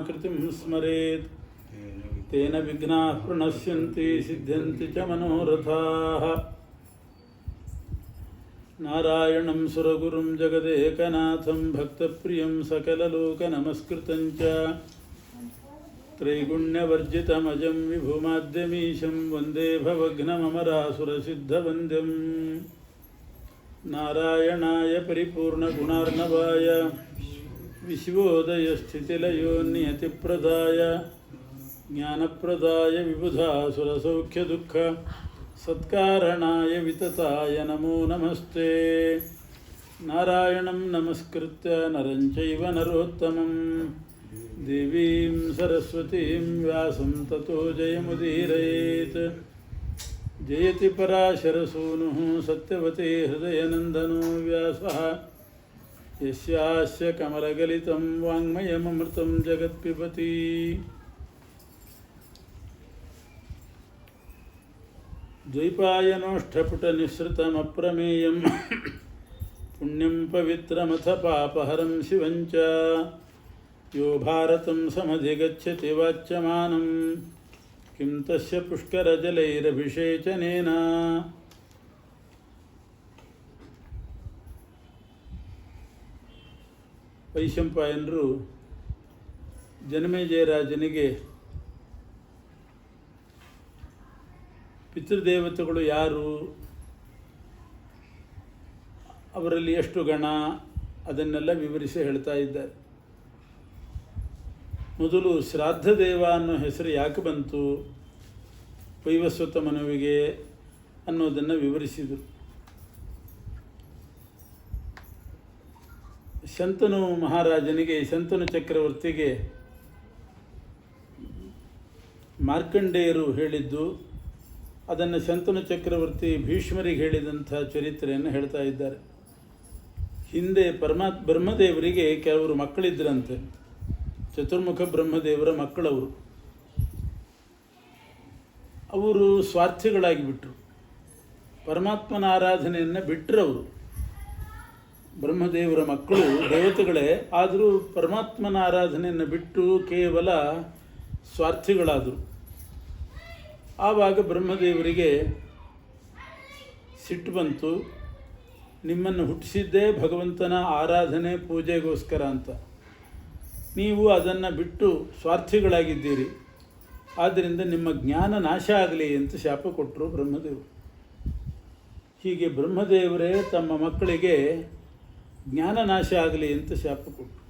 कृतिं स्मरेत् तेन विघ्नाः प्रणश्यन्ति सिद्ध्यन्ति च मनोरथाः। नारायणं सुरगुरुं जगदेकनाथं भक्तप्रियं सकललोकनमस्कृतं च त्रैगुण्यवर्जितमजं विभुमाद्यमीशं वन्दे भवघ्नममरासुरसिद्धवन्द्यं। नारायणाय परिपूर्णगुणार्णवाय विश्वोदयस्थितिलयो नियतिप्रदाय ज्ञानप्रदाय विबुधासुरसौख्यदुःख सत्कारणाय वितताय नमो नमस्ते। नारायणं नमस्कृत्य नरं चैव नरोत्तमं देवीं सरस्वतीं व्यासं ततो जयमुदीरयेत्। जयति पराशरसूनुः सत्यवती हृदयनन्दनो व्यासः यस्यास्य कमलगलितं वाङ्मयममृतं जगत्पिबति। द्वैपायनोष्ठपुटनिःसृतमप्रमेयं पुण्यं पवित्रमथ पापहरं शिवं च यो भारतं समधिगच्छति वाच्यमानं किं तस्य पुष्करजलैरभिषेचनेन। ವೈಶಂಪಾಯನರು ಜನಮೇಜಯರಾಜನಿಗೆ ಪಿತೃದೇವತೆಗಳು ಯಾರು, ಅವರಲ್ಲಿ ಎಷ್ಟು ಗಣ, ಅದನ್ನೆಲ್ಲ ವಿವರಿಸಿ ಹೇಳ್ತಾ ಇದ್ದಾರೆ. ಮೊದಲು ಶ್ರಾದ್ದ ದೇವ ಅನ್ನೋ ಹೆಸರು ಯಾಕೆ ಬಂತು ವೈವಸ್ವತ ಮನುವಿಗೆ ಅನ್ನೋದನ್ನು ವಿವರಿಸಿದರು. ಶಂತನು ಮಹಾರಾಜನಿಗೆ, ಶಂತನು ಚಕ್ರವರ್ತಿಗೆ ಮಾರ್ಕಂಡೇಯರು ಹೇಳಿದ್ದು, ಅದನ್ನು ಶಂತನು ಚಕ್ರವರ್ತಿ ಭೀಷ್ಮರಿಗೆ ಹೇಳಿದಂಥ ಚರಿತ್ರೆಯನ್ನು ಹೇಳ್ತಾ ಇದ್ದಾರೆ. ಹಿಂದೆ ಬ್ರಹ್ಮದೇವರಿಗೆ ಕೆಲವರು ಮಕ್ಕಳಿದ್ದರಂತೆ, ಚತುರ್ಮುಖ ಬ್ರಹ್ಮದೇವರ ಮಕ್ಕಳವರು. ಅವರು ಸ್ವಾರ್ಥಿಗಳಾಗಿ ಬಿಟ್ಟರು, ಪರಮಾತ್ಮನ ಆರಾಧನೆಯನ್ನು ಬಿಟ್ಟರು. ಅವರು ಬ್ರಹ್ಮದೇವರ ಮಕ್ಕಳು ದೇವತೆಗಳೇ, ಆದರೂ ಪರಮಾತ್ಮನ ಆರಾಧನೆಯನ್ನು ಬಿಟ್ಟು ಕೇವಲ ಸ್ವಾರ್ಥಿಗಳಾದರು. ಆವಾಗ ಬ್ರಹ್ಮದೇವರಿಗೆ ಸಿಟ್ಟು ಬಂತು, ನಿಮ್ಮನ್ನು ಹುಟ್ಟಿಸಿದ್ದೇ ಭಗವಂತನ ಆರಾಧನೆ ಪೂಜೆಗೋಸ್ಕರ ಅಂತ, ನೀವು ಅದನ್ನು ಬಿಟ್ಟು ಸ್ವಾರ್ಥಿಗಳಾಗಿದ್ದೀರಿ, ಆದ್ದರಿಂದ ನಿಮ್ಮ ಜ್ಞಾನ ನಾಶ ಆಗಲಿ ಅಂತ ಶಾಪ ಕೊಟ್ಟರು ಬ್ರಹ್ಮದೇವರು. ಹೀಗೆ ಬ್ರಹ್ಮದೇವರೇ ತಮ್ಮ ಮಕ್ಕಳಿಗೆ ಜ್ಞಾನ ನಾಶ ಆಗಲಿ ಅಂತ ಶಾಪ ಕೊಟ್ಟರು.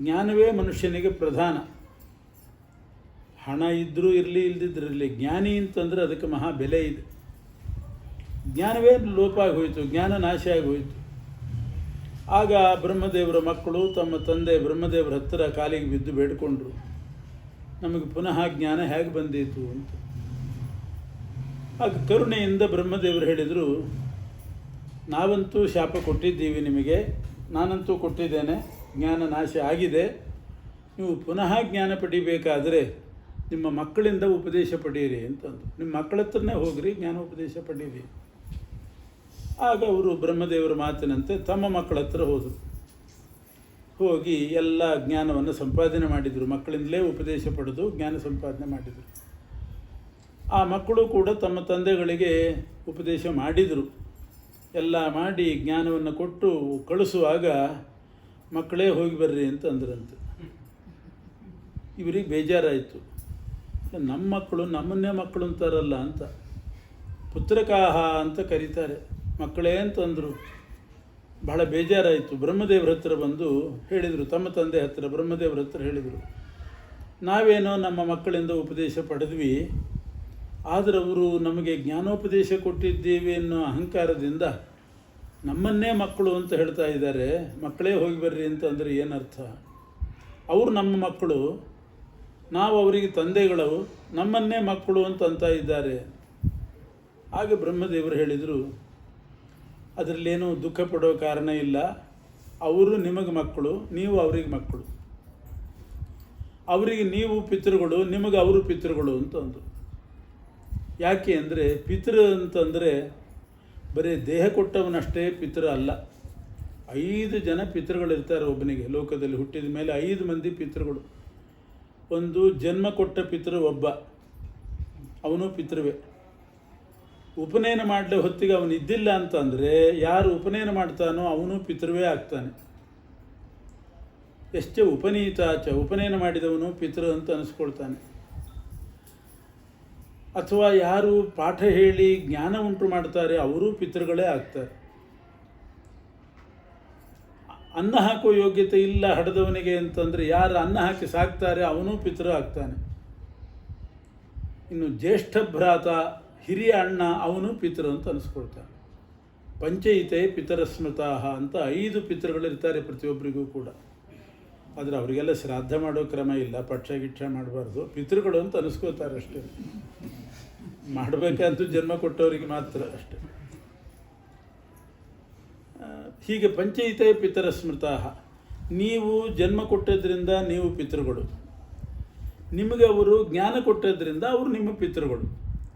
ಜ್ಞಾನವೇ ಮನುಷ್ಯನಿಗೆ ಪ್ರಧಾನ. ಹಣ ಇದ್ದರೂ ಇರಲಿ, ಇಲ್ಲದಿದ್ದರಲ್ಲಿ ಜ್ಞಾನಿ ಅಂತಂದರೆ ಅದಕ್ಕೆ ಮಹಾ ಬೆಲೆ ಇದೆ. ಜ್ಞಾನವೇ ಲೋಪ ಆಗೋಯಿತು, ಜ್ಞಾನ ನಾಶ ಆಗೋಯಿತು. ಆಗ ಬ್ರಹ್ಮದೇವರ ಮಕ್ಕಳು ತಮ್ಮ ತಂದೆ ಬ್ರಹ್ಮದೇವರ ಹತ್ತಿರ ಕಾಲಿಗೆ ಬಿದ್ದು ಬೇಡಿಕೊಂಡ್ರು, ನಮಗೆ ಪುನಃ ಜ್ಞಾನ ಹೇಗೆ ಬಂದೀತು ಅಂತ. ಆಗ ಕರುಣೆಯಿಂದ ಬ್ರಹ್ಮದೇವರು ಹೇಳಿದರು, ನಾವಂತೂ ಶಾಪ ಕೊಟ್ಟಿದ್ದೀವಿ ನಿಮಗೆ, ನಾನಂತೂ ಕೊಟ್ಟಿದ್ದೇನೆ, ಜ್ಞಾನ ನಾಶ ಆಗಿದೆ. ನೀವು ಪುನಃ ಜ್ಞಾನ ಪಡಿಬೇಕಾದರೆ ನಿಮ್ಮ ಮಕ್ಕಳಿಂದ ಉಪದೇಶ ಪಡೀರಿ ಅಂತಂದು. ನಿಮ್ಮ ಮಕ್ಕಳ ಹತ್ರನೇ ಹೋಗ್ರಿ, ಜ್ಞಾನ ಉಪದೇಶ ಪಡೀರಿ. ಆಗ ಅವರು ಬ್ರಹ್ಮದೇವರ ಮಾತಿನಂತೆ ತಮ್ಮ ಮಕ್ಕಳ ಹತ್ರ ಹೋದರು. ಹೋಗಿ ಎಲ್ಲ ಜ್ಞಾನವನ್ನು ಸಂಪಾದನೆ ಮಾಡಿದರು. ಮಕ್ಕಳಿಂದಲೇ ಉಪದೇಶ ಪಡೆದು ಜ್ಞಾನ ಸಂಪಾದನೆ ಮಾಡಿದರು. ಆ ಮಕ್ಕಳು ಕೂಡ ತಮ್ಮ ತಂದೆಗಳಿಗೆ ಉಪದೇಶ ಮಾಡಿದರು. ಎಲ್ಲ ಮಾಡಿ ಜ್ಞಾನವನ್ನು ಕೊಟ್ಟು ಕಳಿಸುವಾಗ ಮಕ್ಕಳೇ ಹೋಗಿ ಬರ್ರಿ ಅಂತ ಅಂದ್ರಂತೆ. ಇವರಿಗೆ ಬೇಜಾರಾಯಿತು, ನಮ್ಮ ಮಕ್ಕಳು ನಮ್ಮನ್ನೇ ಮಕ್ಕಳು ಅಂತಾರಲ್ಲ ಅಂತ. ಪುತ್ರಕಾಹ ಅಂತ ಕರೀತಾರೆ, ಮಕ್ಕಳೇ ಅಂತಂದರು. ಬಹಳ ಬೇಜಾರಾಯಿತು. ಬ್ರಹ್ಮದೇವರ ಹತ್ರ ಬಂದು ಹೇಳಿದರು, ತಮ್ಮ ತಂದೆ ಹತ್ತಿರ ಬ್ರಹ್ಮದೇವರ ಹತ್ರ ಹೇಳಿದರು, ನಾವೇನೋ ನಮ್ಮ ಮಕ್ಕಳಿಂದ ಉಪದೇಶ ಪಡೆದ್ವಿ, ಆದರೆ ಅವರು ನಮಗೆ ಜ್ಞಾನೋಪದೇಶ ಕೊಟ್ಟಿದ್ದೀವಿ ಅನ್ನೋ ಅಹಂಕಾರದಿಂದ ನಮ್ಮನ್ನೇ ಮಕ್ಕಳು ಅಂತ ಹೇಳ್ತಾ ಇದ್ದಾರೆ. ಮಕ್ಕಳೇ ಹೋಗಿ ಬರ್ರಿ ಅಂತ ಅಂದರೆ ಏನರ್ಥ? ಅವರು ನಮ್ಮ ಮಕ್ಕಳು, ನಾವು ಅವರಿಗೆ ತಂದೆಗಳು, ನಮ್ಮನ್ನೇ ಮಕ್ಕಳು ಅಂತ ಇದ್ದಾರೆ. ಆಗ ಬ್ರಹ್ಮದೇವರು ಹೇಳಿದರು, ಅದರಲ್ಲೇನೂ ದುಃಖ ಪಡೋ ಕಾರಣ ಇಲ್ಲ. ಅವರು ನಿಮಗೆ ಮಕ್ಕಳು, ನೀವು ಅವರಿಗೆ ಮಕ್ಕಳು. ಅವರಿಗೆ ನೀವು ಪಿತೃಗಳು, ನಿಮಗೆ ಅವರು ಪಿತೃಗಳು ಅಂತ ಅಂದರು. ಯಾಕೆ ಅಂದರೆ ಪಿತೃ ಅಂತಂದರೆ ಬರೀ ದೇಹ ಕೊಟ್ಟವನಷ್ಟೇ ಪಿತೃ ಅಲ್ಲ. 5 ಜನ ಪಿತೃಗಳಿರ್ತಾರೆ ಒಬ್ಬನಿಗೆ. ಲೋಕದಲ್ಲಿ ಹುಟ್ಟಿದ ಮೇಲೆ 5 ಮಂದಿ ಪಿತೃಗಳು. ಒಂದು ಜನ್ಮ ಕೊಟ್ಟ ಪಿತೃ ಒಬ್ಬ, ಅವನು ಪಿತೃವೇ. ಉಪನಯನ ಮಾಡಲಿ ಹೊತ್ತಿಗೆ ಅವನು ಇದ್ದಿಲ್ಲ ಅಂತಂದರೆ ಯಾರು ಉಪನಯನ ಮಾಡ್ತಾನೋ ಅವನು ಪಿತೃವೇ ಆಗ್ತಾನೆ. ಎಷ್ಟೇ ಉಪನೀತಾಚ, ಉಪನಯನ ಮಾಡಿದವನು ಪಿತೃ ಅಂತ ಅನಿಸ್ಕೊಳ್ತಾನೆ. ಅಥವಾ ಯಾರು ಪಾಠ ಹೇಳಿ ಜ್ಞಾನ ಉಂಟು ಮಾಡ್ತಾರೆ ಅವರೂ ಪಿತೃಗಳೇ ಆಗ್ತಾರೆ. ಅನ್ನ ಹಾಕೋ ಯೋಗ್ಯತೆ ಇಲ್ಲ ಹಡದವನಿಗೆ ಅಂತಂದರೆ ಯಾರು ಅನ್ನ ಹಾಕಿ ಸಾಕ್ತಾರೆ ಅವನೂ ಪಿತೃ ಆಗ್ತಾನೆ. ಇನ್ನು ಜ್ಯೇಷ್ಠ ಭ್ರಾತ, ಹಿರಿಯ ಅಣ್ಣ, ಅವನು ಪಿತೃ ಅಂತ ಅನಿಸ್ಕೊಳ್ತಾನೆ. ಪಂಚೈತೆ ಪಿತರ ಸ್ಮೃತಾಹ ಅಂತ 5 ಪಿತೃಗಳಿರ್ತಾರೆ ಪ್ರತಿಯೊಬ್ಬರಿಗೂ ಕೂಡ. ಆದರೆ ಅವರಿಗೆಲ್ಲ ಶ್ರಾದ್ದ ಮಾಡೋ ಕ್ರಮ ಇಲ್ಲ, ಪಕ್ಷ ಗಿಕ್ಷ ಮಾಡಬಾರ್ದು, ಪಿತೃಗಳು ಅಂತ ಅನಿಸ್ಕೋತಾರೆ ಅಷ್ಟೇ. ಮಾಡಬೇಕಂತೂ ಜನ್ಮ ಕೊಟ್ಟವರಿಗೆ ಮಾತ್ರ ಅಷ್ಟೆ. ಹೀಗೆ ಪಂಚೈತೆ ಪಿತರ ಸ್ಮೃತಾಹ, ನೀವು ಜನ್ಮ ಕೊಟ್ಟದ್ರಿಂದ ನೀವು ಪಿತೃಗಳು, ನಿಮಗೆ ಅವರು ಜ್ಞಾನ ಕೊಟ್ಟದ್ರಿಂದ ಅವರು ನಿಮ್ಮ ಪಿತೃಗಳು,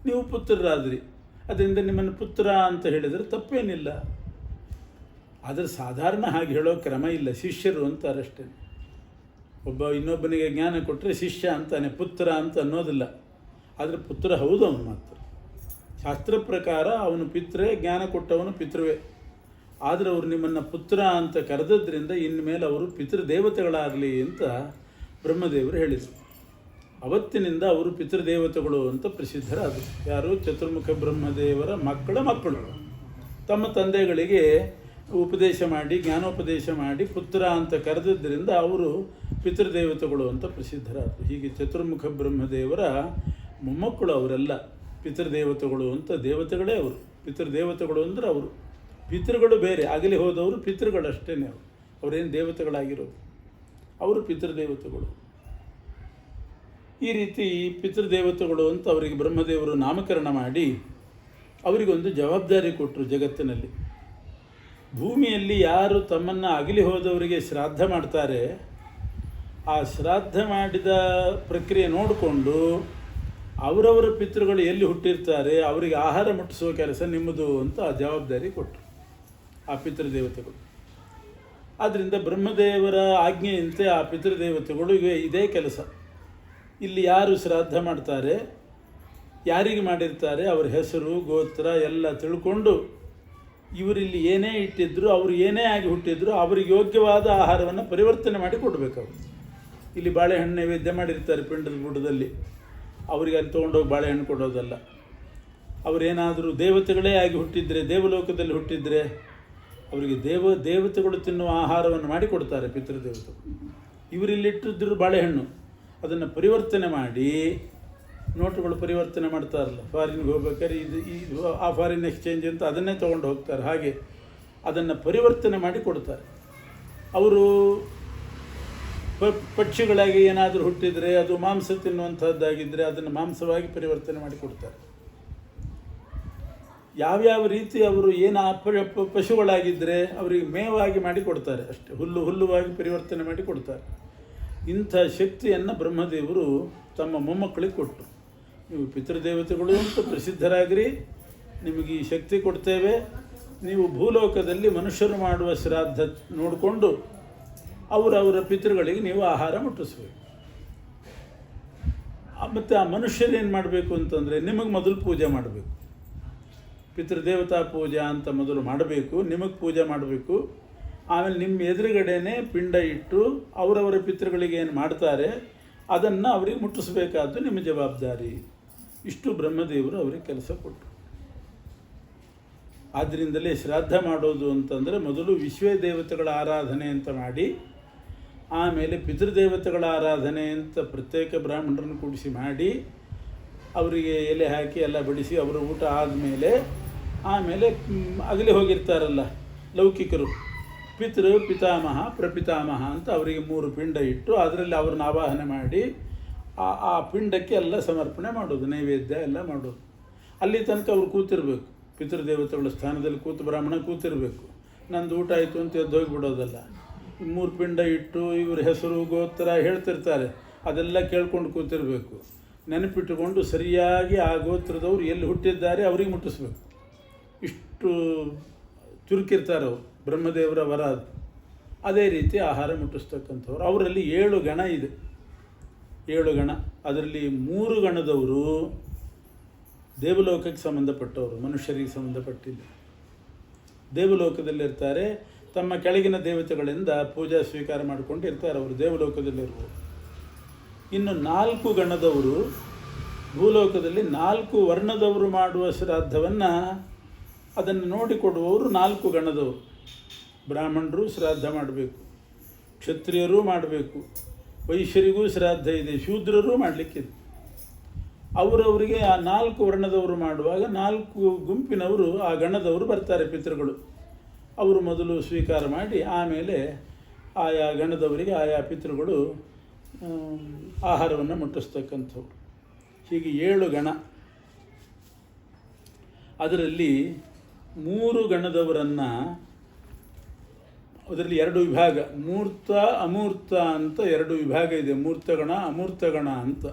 ನೀವು ಪುತ್ರರಾದ್ರಿ, ಅದರಿಂದ ನಿಮ್ಮನ್ನು ಪುತ್ರ ಅಂತ ಹೇಳಿದರೆ ತಪ್ಪೇನಿಲ್ಲ. ಆದರೆ ಸಾಧಾರಣ ಹಾಗೆ ಹೇಳೋ ಕ್ರಮ ಇಲ್ಲ, ಶಿಷ್ಯರು ಅಂತಾರಷ್ಟೇ. ಒಬ್ಬ ಇನ್ನೊಬ್ಬನಿಗೆ ಜ್ಞಾನ ಕೊಟ್ಟರೆ ಶಿಷ್ಯ ಅಂತಾನೆ, ಪುತ್ರ ಅಂತ ಅನ್ನೋದಿಲ್ಲ. ಆದರೆ ಪುತ್ರ ಹೌದು ಅವನು ಮಾತ್ರ. ಶಾಸ್ತ್ರ ಪ್ರಕಾರ ಅವನು ಪಿತೃ, ಜ್ಞಾನ ಕೊಟ್ಟವನು ಪಿತೃವೇ. ಆದರೆ ಅವರು ನಿಮ್ಮನ್ನು ಪುತ್ರ ಅಂತ ಕರೆದದ್ರಿಂದ ಇನ್ಮೇಲೆ ಅವರು ಪಿತೃದೇವತೆಗಳಾಗಲಿ ಅಂತ ಬ್ರಹ್ಮದೇವರು ಹೇಳಿದರು. ಅವತ್ತಿನಿಂದ ಅವರು ಪಿತೃದೇವತೆಗಳು ಅಂತ ಪ್ರಸಿದ್ಧರಾದರು. ಯಾರು? ಚತುರ್ಮುಖ ಬ್ರಹ್ಮದೇವರ ಮಕ್ಕಳು ತಮ್ಮ ತಂದೆಗಳಿಗೆ ಉಪದೇಶ ಮಾಡಿ, ಜ್ಞಾನೋಪದೇಶ ಮಾಡಿ ಪುತ್ರ ಅಂತ ಕರೆದದ್ರಿಂದ ಅವರು ಪಿತೃದೇವತೆಗಳು ಅಂತ ಪ್ರಸಿದ್ಧರಾದರು. ಹೀಗೆ ಚತುರ್ಮುಖ ಬ್ರಹ್ಮದೇವರ ಮೊಮ್ಮಕ್ಕಳು ಅವರೆಲ್ಲ ಪಿತೃದೇವತೆಗಳು ಅಂತ. ದೇವತೆಗಳೇ ಅವರು, ಪಿತೃದೇವತೆಗಳು ಅಂದರೆ ಅವರು. ಪಿತೃಗಳು ಬೇರೆ, ಅಗಲಿ ಹೋದವರು ಪಿತೃಗಳಷ್ಟೇ. ಅವರೇನು ದೇವತೆಗಳಾಗಿರೋದು, ಅವರು ಪಿತೃದೇವತೆಗಳು. ಈ ರೀತಿ ಪಿತೃದೇವತೆಗಳು ಅಂತ ಅವರಿಗೆ ಬ್ರಹ್ಮದೇವರು ನಾಮಕರಣ ಮಾಡಿ ಅವರಿಗೊಂದು ಜವಾಬ್ದಾರಿ ಕೊಟ್ಟರು ಜಗತ್ತಿನಲ್ಲಿ. ಭೂಮಿಯಲ್ಲಿ ಯಾರು ತಮ್ಮನ್ನು ಅಗಲಿ ಹೋದವರಿಗೆ ಶ್ರಾದ್ದ ಮಾಡ್ತಾರೆ, ಆ ಶ್ರಾದ್ದ ಮಾಡಿದ ಪ್ರಕ್ರಿಯೆ ನೋಡಿಕೊಂಡು ಅವರವರ ಪಿತೃಗಳು ಎಲ್ಲಿ ಹುಟ್ಟಿರ್ತಾರೆ ಅವರಿಗೆ ಆಹಾರ ಮುಟ್ಟಿಸುವ ಕೆಲಸ ನಿಮ್ಮದು ಅಂತ ಆ ಜವಾಬ್ದಾರಿ ಕೊಟ್ಟರು ಆ ಪಿತೃದೇವತೆಗಳು. ಆದ್ದರಿಂದ ಬ್ರಹ್ಮದೇವರ ಆಜ್ಞೆಯಂತೆ ಆ ಪಿತೃದೇವತೆಗಳು ಇದೇ ಕೆಲಸ. ಇಲ್ಲಿ ಯಾರು ಶ್ರಾದ್ದ ಮಾಡ್ತಾರೆ, ಯಾರಿಗೆ ಮಾಡಿರ್ತಾರೆ, ಅವರ ಹೆಸರು ಗೋತ್ರ ಎಲ್ಲ ತಿಳ್ಕೊಂಡು ಇವರಿಲ್ಲಿ ಏನೇ ಇಟ್ಟಿದ್ರು, ಅವರು ಏನೇ ಆಗಿ ಹುಟ್ಟಿದ್ರು ಅವರಿಗೆ ಯೋಗ್ಯವಾದ ಆಹಾರವನ್ನು ಪರಿವರ್ತನೆ ಮಾಡಿ ಕೊಡಬೇಕು. ಅವರು ಇಲ್ಲಿ ಬಾಳೆಹಣ್ಣು ನೈವೇದ್ಯ ಮಾಡಿರ್ತಾರೆ ಪಿಂಡದ ಬುಡದಲ್ಲಿ, ಅವರಿಗೆ ಅಲ್ಲಿ ತೊಗೊಂಡೋಗಿ ಬಾಳೆಹಣ್ಣು ಕೊಡೋದಲ್ಲ. ಅವರೇನಾದರೂ ದೇವತೆಗಳೇ ಆಗಿ ಹುಟ್ಟಿದರೆ, ದೇವಲೋಕದಲ್ಲಿ ಹುಟ್ಟಿದರೆ ಅವರಿಗೆ ದೇವತೆಗಳು ತಿನ್ನುವ ಆಹಾರವನ್ನು ಮಾಡಿಕೊಡ್ತಾರೆ ಪಿತೃದೇವತೆಗಳು. ಇವರಿಲ್ಲಿಟ್ಟಿದ್ರು ಬಾಳೆಹಣ್ಣು, ಅದನ್ನು ಪರಿವರ್ತನೆ ಮಾಡಿ, ನೋಟುಗಳು ಪರಿವರ್ತನೆ ಮಾಡ್ತಾರಲ್ಲ, ಫಾರಿನ್ಗೆ ಹೋಗ್ಬೇಕಾದ್ರೆ ಇದು ಆ ಫಾರಿನ್ ಎಕ್ಸ್ಚೇಂಜ್ ಅಂತ ಅದನ್ನೇ ತೊಗೊಂಡು ಹೋಗ್ತಾರೆ. ಹಾಗೆ ಅದನ್ನು ಪರಿವರ್ತನೆ ಮಾಡಿ ಕೊಡ್ತಾರೆ. ಅವರು ಪಕ್ಷಿಗಳಾಗಿ ಏನಾದರೂ ಹುಟ್ಟಿದರೆ, ಅದು ಮಾಂಸ ತಿನ್ನುವಂಥದ್ದಾಗಿದ್ದರೆ ಅದನ್ನು ಮಾಂಸವಾಗಿ ಪರಿವರ್ತನೆ ಮಾಡಿ ಕೊಡ್ತಾರೆ. ಯಾವ್ಯಾವ ರೀತಿ ಅವರು ಏನು ಪಶುಗಳಾಗಿದ್ದರೆ ಅವರಿಗೆ ಮೇವಾಗಿ ಮಾಡಿ ಕೊಡ್ತಾರೆ ಅಷ್ಟೇ, ಹುಲ್ಲುವಾಗಿ ಪರಿವರ್ತನೆ ಮಾಡಿ ಕೊಡ್ತಾರೆ. ಇಂಥ ಶಕ್ತಿಯನ್ನು ಬ್ರಹ್ಮದೇವರು ತಮ್ಮ ಮೊಮ್ಮಕ್ಕಳಿಗೆ ಕೊಟ್ಟರು. ನೀವು ಪಿತೃದೇವತೆಗಳು ಅಂತ ಪ್ರಸಿದ್ಧರಾಗಿರಿ, ನಿಮಗೆ ಈ ಶಕ್ತಿ ಕೊಡ್ತೇವೆ, ನೀವು ಭೂಲೋಕದಲ್ಲಿ ಮನುಷ್ಯರು ಮಾಡುವ ಶ್ರಾದ್ದ ನೋಡಿಕೊಂಡು ಅವರವರ ಪಿತೃಗಳಿಗೆ ನೀವು ಆಹಾರ ಮುಟ್ಟಿಸ್ಬೇಕು. ಮತ್ತು ಆ ಮನುಷ್ಯರು ಏನು ಮಾಡಬೇಕು ಅಂತಂದರೆ, ನಿಮಗೆ ಮೊದಲು ಪೂಜೆ ಮಾಡಬೇಕು. ಪಿತೃದೇವತಾ ಪೂಜೆ ಅಂತ ಮೊದಲು ಮಾಡಬೇಕು, ನಿಮಗೆ ಪೂಜೆ ಮಾಡಬೇಕು. ಆಮೇಲೆ ನಿಮ್ಮ ಎದುರುಗಡೆನೇ ಪಿಂಡ ಇಟ್ಟು ಅವರವರ ಪಿತೃಗಳಿಗೆ ಏನು ಮಾಡ್ತಾರೆ ಅದನ್ನು ಅವರಿಗೆ ಮುಟ್ಟಿಸ್ಬೇಕಾದ್ದು ನಿಮ್ಮ ಜವಾಬ್ದಾರಿ. ಇಷ್ಟು ಬ್ರಹ್ಮದೇವರು ಅವರಿಗೆ ಕೆಲಸ ಕೊಟ್ಟರು. ಆದ್ದರಿಂದಲೇ ಶ್ರಾದ್ದ ಮಾಡೋದು ಅಂತಂದರೆ ಮೊದಲು ವಿಶ್ವೇ ದೇವತೆಗಳ ಆರಾಧನೆ ಅಂತ ಮಾಡಿ, ಆಮೇಲೆ ಪಿತೃದೇವತೆಗಳ ಆರಾಧನೆ ಅಂತ ಪ್ರತ್ಯೇಕ ಬ್ರಾಹ್ಮಣರನ್ನು ಕೂಡಿಸಿ ಮಾಡಿ, ಅವರಿಗೆ ಎಲೆ ಹಾಕಿ ಎಲ್ಲ ಬಡಿಸಿ ಅವರ ಊಟ ಆದಮೇಲೆ ಆಮೇಲೆ ಅಗಲಿ ಹೋಗಿರ್ತಾರಲ್ಲ ಲೌಕಿಕರು, ಪಿತಾಮಹ ಪ್ರಪಿತಾಮಹ ಅಂತ ಅವರಿಗೆ 3 ಪಿಂಡ ಇಟ್ಟು ಅದರಲ್ಲಿ ಅವ್ರನ್ನ ಆವಾಹನೆ ಮಾಡಿ ಆ ಪಿಂಡಕ್ಕೆ ಎಲ್ಲ ಸಮರ್ಪಣೆ ಮಾಡೋದು, ನೈವೇದ್ಯ ಎಲ್ಲ ಮಾಡೋದು. ಅಲ್ಲಿ ತನಕ ಅವ್ರು ಕೂತಿರ್ಬೇಕು, ಪಿತೃದೇವತೆಗಳ ಸ್ಥಾನದಲ್ಲಿ ಕೂತು ಬ್ರಾಹ್ಮಣ ಕೂತಿರಬೇಕು. ನಂದು ಊಟ ಆಯಿತು ಅಂತ ಎದ್ದು ಹೋಗಿಬಿಡೋದಲ್ಲ. 3 ಪಿಂಡ ಇಟ್ಟು ಇವ್ರ ಹೆಸರು ಗೋತ್ರ ಹೇಳ್ತಿರ್ತಾರೆ, ಅದೆಲ್ಲ ಕೇಳ್ಕೊಂಡು ಕೂತಿರಬೇಕು. ನೆನಪಿಟ್ಟುಕೊಂಡು ಸರಿಯಾಗಿ ಆ ಗೋತ್ರದವ್ರು ಎಲ್ಲಿ ಹುಟ್ಟಿದ್ದಾರೆ ಅವ್ರಿಗೆ ಮುಟ್ಟಿಸ್ಬೇಕು. ಇಷ್ಟು ಚುರುಕಿರ್ತಾರೆ ಅವರು, ಬ್ರಹ್ಮದೇವರ ವರ ಅದು. ಅದೇ ರೀತಿ ಆಹಾರ ಮುಟ್ಟಿಸ್ತಕ್ಕಂಥವ್ರು. ಅವರಲ್ಲಿ 7 ಗಣ ಇದೆ. 7 ಗಣ. ಅದರಲ್ಲಿ 3 ಗಣದವರು ದೇವಲೋಕಕ್ಕೆ ಸಂಬಂಧಪಟ್ಟವರು, ಮನುಷ್ಯರಿಗೆ ಸಂಬಂಧಪಟ್ಟಿಲ್ಲ. ದೇವಲೋಕದಲ್ಲಿರ್ತಾರೆ, ತಮ್ಮ ಕೆಳಗಿನ ದೇವತೆಗಳಿಂದ ಪೂಜಾ ಸ್ವೀಕಾರ ಮಾಡಿಕೊಂಡು ಇರ್ತಾರೆ, ಅವರು ದೇವಲೋಕದಲ್ಲಿರುವರು. ಇನ್ನು 4 ಗಣದವರು ಭೂಲೋಕದಲ್ಲಿ 4 ವರ್ಣದವರು ಮಾಡುವ ಶ್ರಾದ್ದವನ್ನು ಅದನ್ನು ನೋಡಿಕೊಡುವವರು 4 ಗಣದವರು. ಬ್ರಾಹ್ಮಣರು ಶ್ರಾದ್ದ ಮಾಡಬೇಕು, ಕ್ಷತ್ರಿಯರೂ ಮಾಡಬೇಕು, ವೈಶ್ಯರಿಗೂ ಶ್ರಾದ್ದ ಇದೆ, ಶೂದ್ರರೂ ಮಾಡಲಿಕ್ಕಿದೆ. ಅವರವರಿಗೆ ಆ 4 ವರ್ಣದವರು ಮಾಡುವಾಗ 4 ಗುಂಪಿನವರು, ಆ ಗಣದವರು ಬರ್ತಾರೆ, ಪಿತೃಗಳು. ಅವರು ಮೊದಲು ಸ್ವೀಕಾರ ಮಾಡಿ ಆಮೇಲೆ ಆಯಾ ಗಣದವರಿಗೆ ಆಯಾ ಪಿತೃಗಳು ಆಹಾರವನ್ನು ಮುಟ್ಟಿಸ್ತಕ್ಕಂಥವ್ರು. ಹೀಗೆ 7 ಗಣ. ಅದರಲ್ಲಿ 3 ಗಣದವರನ್ನು, ಅದರಲ್ಲಿ 2 ವಿಭಾಗ, ಮೂರ್ತ ಅಮೂರ್ತ ಅಂತ 2 ವಿಭಾಗ ಇದೆ. ಮೂರ್ತಗಣ, ಅಮೂರ್ತಗಣ ಅಂತ.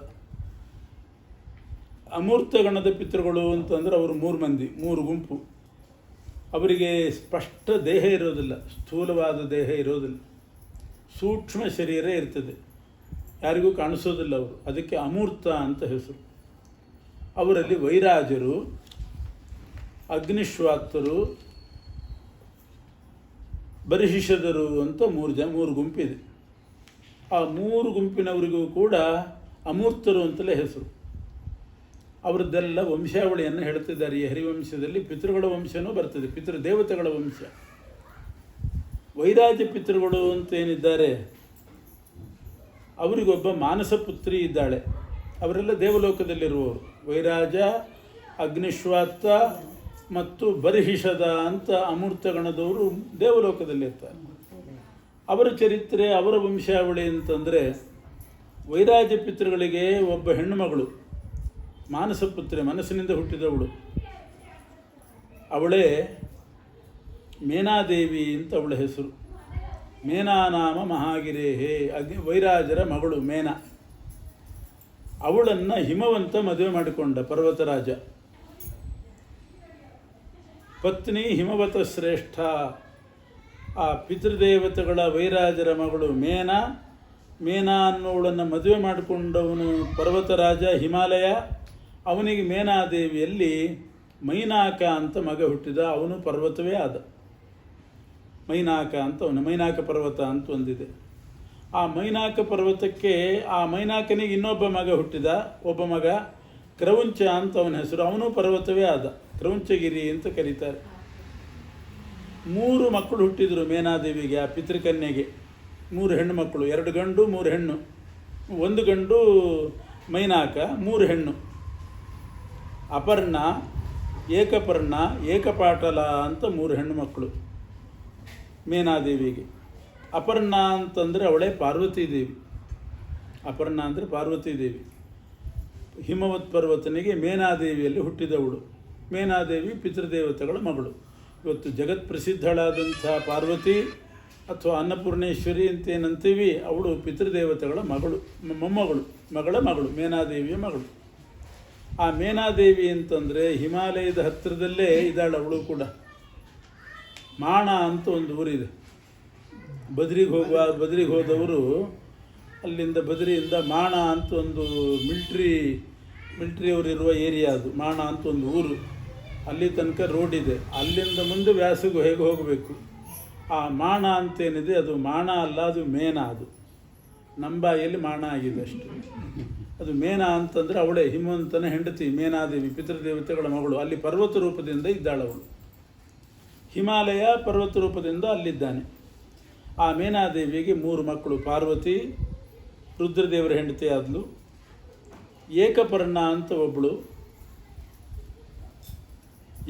ಅಮೂರ್ತಗಣದ ಪಿತೃಗಳು ಅಂತಂದರೆ ಅವರು 3 ಮಂದಿ, 3 ಗುಂಪು. ಅವರಿಗೆ ಸ್ಪಷ್ಟ ದೇಹ ಇರೋದಿಲ್ಲ, ಸ್ಥೂಲವಾದ ದೇಹ ಇರೋದಿಲ್ಲ, ಸೂಕ್ಷ್ಮ ಶರೀರ ಇರ್ತದೆ, ಯಾರಿಗೂ ಕಾಣಿಸೋದಿಲ್ಲ ಅವರು. ಅದಕ್ಕೆ ಅಮೂರ್ತ ಅಂತ ಹೆಸರು. ಅವರಲ್ಲಿ ವೈರಾಜರು, ಅಗ್ನಿಶ್ವಾತ್ತರು, ಬರ್ಹಿಷದರು ಅಂತ 3 ಗುಂಪಿದೆ. ಆ 3 ಗುಂಪಿನವರಿಗೂ ಕೂಡ ಅಮೂರ್ತರು ಅಂತಲೇ ಹೆಸರು. ಅವರದ್ದೆಲ್ಲ ವಂಶಾವಳಿಯನ್ನು ಹೇಳ್ತಿದ್ದಾರೆ. ಈ ಹರಿವಂಶದಲ್ಲಿ ಪಿತೃಗಳ ವಂಶನೂ ಬರ್ತದೆ, ಪಿತೃದೇವತೆಗಳ ವಂಶ. ವೈರಾಜ ಪಿತೃಗಳು ಅಂತೇನಿದ್ದಾರೆ, ಅವರಿಗೊಬ್ಬ ಮಾನಸ ಪುತ್ರಿ ಇದ್ದಾಳೆ. ಅವರೆಲ್ಲ ದೇವಲೋಕದಲ್ಲಿರುವವರು. ವೈರಾಜ, ಅಗ್ನಿಶ್ವಾತ್ತ ಮತ್ತು ಬರ್ಹಿಷದ ಅಂತ ಅಮೂರ್ತಗಣದವರು ದೇವಲೋಕದಲ್ಲಿರ್ತಾರೆ. ಅವರ ಚರಿತ್ರೆ, ಅವರ ವಂಶಾವಳಿ ಅಂತಂದರೆ, ವೈರಾಜ ಪಿತೃಗಳಿಗೆ ಒಬ್ಬ ಹೆಣ್ಣುಮಗಳು, ಮಾನಸ ಪುತ್ರಿ, ಮನಸ್ಸಿನಿಂದ ಹುಟ್ಟಿದವಳು. ಅವಳೇ ಮೇನಾದೇವಿ ಅಂತ ಅವಳ ಹೆಸರು. ಮೇನಾನಾಮ ಮಹಾಗಿರೇಹೇ, ವೈರಾಜರ ಮಗಳು ಮೇನಾ. ಅವಳನ್ನು ಹಿಮವಂತ ಮದುವೆ ಮಾಡಿಕೊಂಡ, ಪರ್ವತರಾಜ. ಪತ್ನಿ ಹಿಮವತ ಶ್ರೇಷ್ಠ. ಆ ಪಿತೃದೇವತೆಗಳ ವೈರಾಜರ ಮಗಳು ಮೇನಾ ಅನ್ನೋಳನ್ನು ಮದುವೆ ಮಾಡಿಕೊಂಡವನು ಪರ್ವತರಾಜ, ಹಿಮಾಲಯ. ಅವನಿಗೆ ಮೇನಾದೇವಿಯಲ್ಲಿ ಮೈನಾಕ ಅಂತ ಮಗ ಹುಟ್ಟಿದ, ಅವನು ಪರ್ವತವೇ ಆದ. ಮೈನಾಕ ಅಂತ ಅವನು, ಮೈನಾಕ ಪರ್ವತ ಅಂತ ಒಂದಿದೆ. ಆ ಮೈನಾಕ ಪರ್ವತಕ್ಕೆ, ಆ ಮೈನಾಕನಿಗೆ ಇನ್ನೊಬ್ಬ ಮಗ ಹುಟ್ಟಿದ, ಒಬ್ಬ ಮಗ ಕ್ರೌಂಚ ಅಂತ ಅವನ ಹೆಸರು, ಅವನು ಪರ್ವತವೇ ಆದ. ಕ್ರೌಂಚಗಿರಿ ಅಂತ ಕರೀತಾರೆ. 3 ಮಕ್ಕಳು ಹುಟ್ಟಿದರು ಮೇನಾದೇವಿಗೆ, ಆ ಪಿತೃಕನ್ಯೆಗೆ. 3 ಹೆಣ್ಣು ಮಕ್ಕಳು, 2 ಗಂಡು 3 ಹೆಣ್ಣು. 1 ಗಂಡು ಮೈನಾಕ, 3 ಹೆಣ್ಣು. ಅಪರ್ಣ, ಏಕಪರ್ಣ, ಏಕಪಾಟಲ ಅಂತ 3 ಹೆಣ್ಣು ಮಕ್ಕಳು ಮೇನಾದೇವಿಗೆ. ಅಪರ್ಣ ಅಂತಂದರೆ ಅವಳೇ ಪಾರ್ವತೀ ದೇವಿ. ಅಪರ್ಣ ಅಂದರೆ ಪಾರ್ವತೀ ದೇವಿ. ಹಿಮವತ್ ಪರ್ವತನಿಗೆ ಮೇನಾದೇವಿಯಲ್ಲಿ ಹುಟ್ಟಿದವಳು. ಮೇನಾದೇವಿ ಪಿತೃದೇವತೆಗಳ ಮಗಳು. ಇವತ್ತು ಜಗತ್ ಪ್ರಸಿದ್ಧಳಾದಂಥ ಪಾರ್ವತಿ ಅಥವಾ ಅನ್ನಪೂರ್ಣೇಶ್ವರಿ ಅಂತೇನಂತೀವಿ, ಅವಳು ಪಿತೃದೇವತೆಗಳ ಮಗಳು, ಮೊಮ್ಮಗಳು, ಮಗಳು, ಮೇನಾದೇವಿಯ ಮಗಳು. ಆ ಮೇನಾದೇವಿ ಅಂತಂದರೆ ಹಿಮಾಲಯದ ಹತ್ತಿರದಲ್ಲೇ ಇದ್ದಾಳೆ ಅವಳು ಕೂಡ. ಮಾಣ ಅಂತ ಒಂದು ಊರಿದೆ. ಬದ್ರಿಗೆ ಹೋದವರು ಅಲ್ಲಿಂದ, ಬದ್ರಿಯಿಂದ ಮಾಣ ಅಂತ ಒಂದು ಮಿಲ್ಟ್ರಿಯವರಿರುವ ಏರಿಯಾ, ಅದು ಮಾಣ ಅಂತ ಒಂದು ಊರು. ಅಲ್ಲಿ ತನಕ ರೋಡ್ ಇದೆ. ಅಲ್ಲಿಂದ ಮುಂದೆ ವ್ಯಾಸಗೂ ಹೇಗೆ ಹೋಗಬೇಕು. ಆ ಮಾಣ ಅಂತೇನಿದೆ, ಅದು ಮಾಣ ಅಲ್ಲ, ಅದು ಮೇನಾ. ಅದು ನಂಬಾಯಲ್ಲಿ ಮಾಣ ಆಗಿದೆ ಅಷ್ಟು. ಅದು ಮೇನಾ ಅಂತಂದರೆ ಅವಳೇ ಹಿಮವಂತನ ಹೆಂಡತಿ ಮೇನಾದೇವಿ, ಪಿತೃದೇವತೆಗಳ ಮಗಳು. ಅಲ್ಲಿ ಪರ್ವತ ರೂಪದಿಂದ ಇದ್ದಾಳವಳು. ಹಿಮಾಲಯ ಪರ್ವತ ರೂಪದಿಂದ ಅಲ್ಲಿದ್ದಾನೆ. ಆ ಮೇನಾದೇವಿಗೆ 3 ಮಕ್ಕಳು. ಪಾರ್ವತಿ ರುದ್ರದೇವರ ಹೆಂಡತಿ ಆದಳು. ಏಕಪರ್ಣ ಅಂತ ಒಬ್ಬಳು.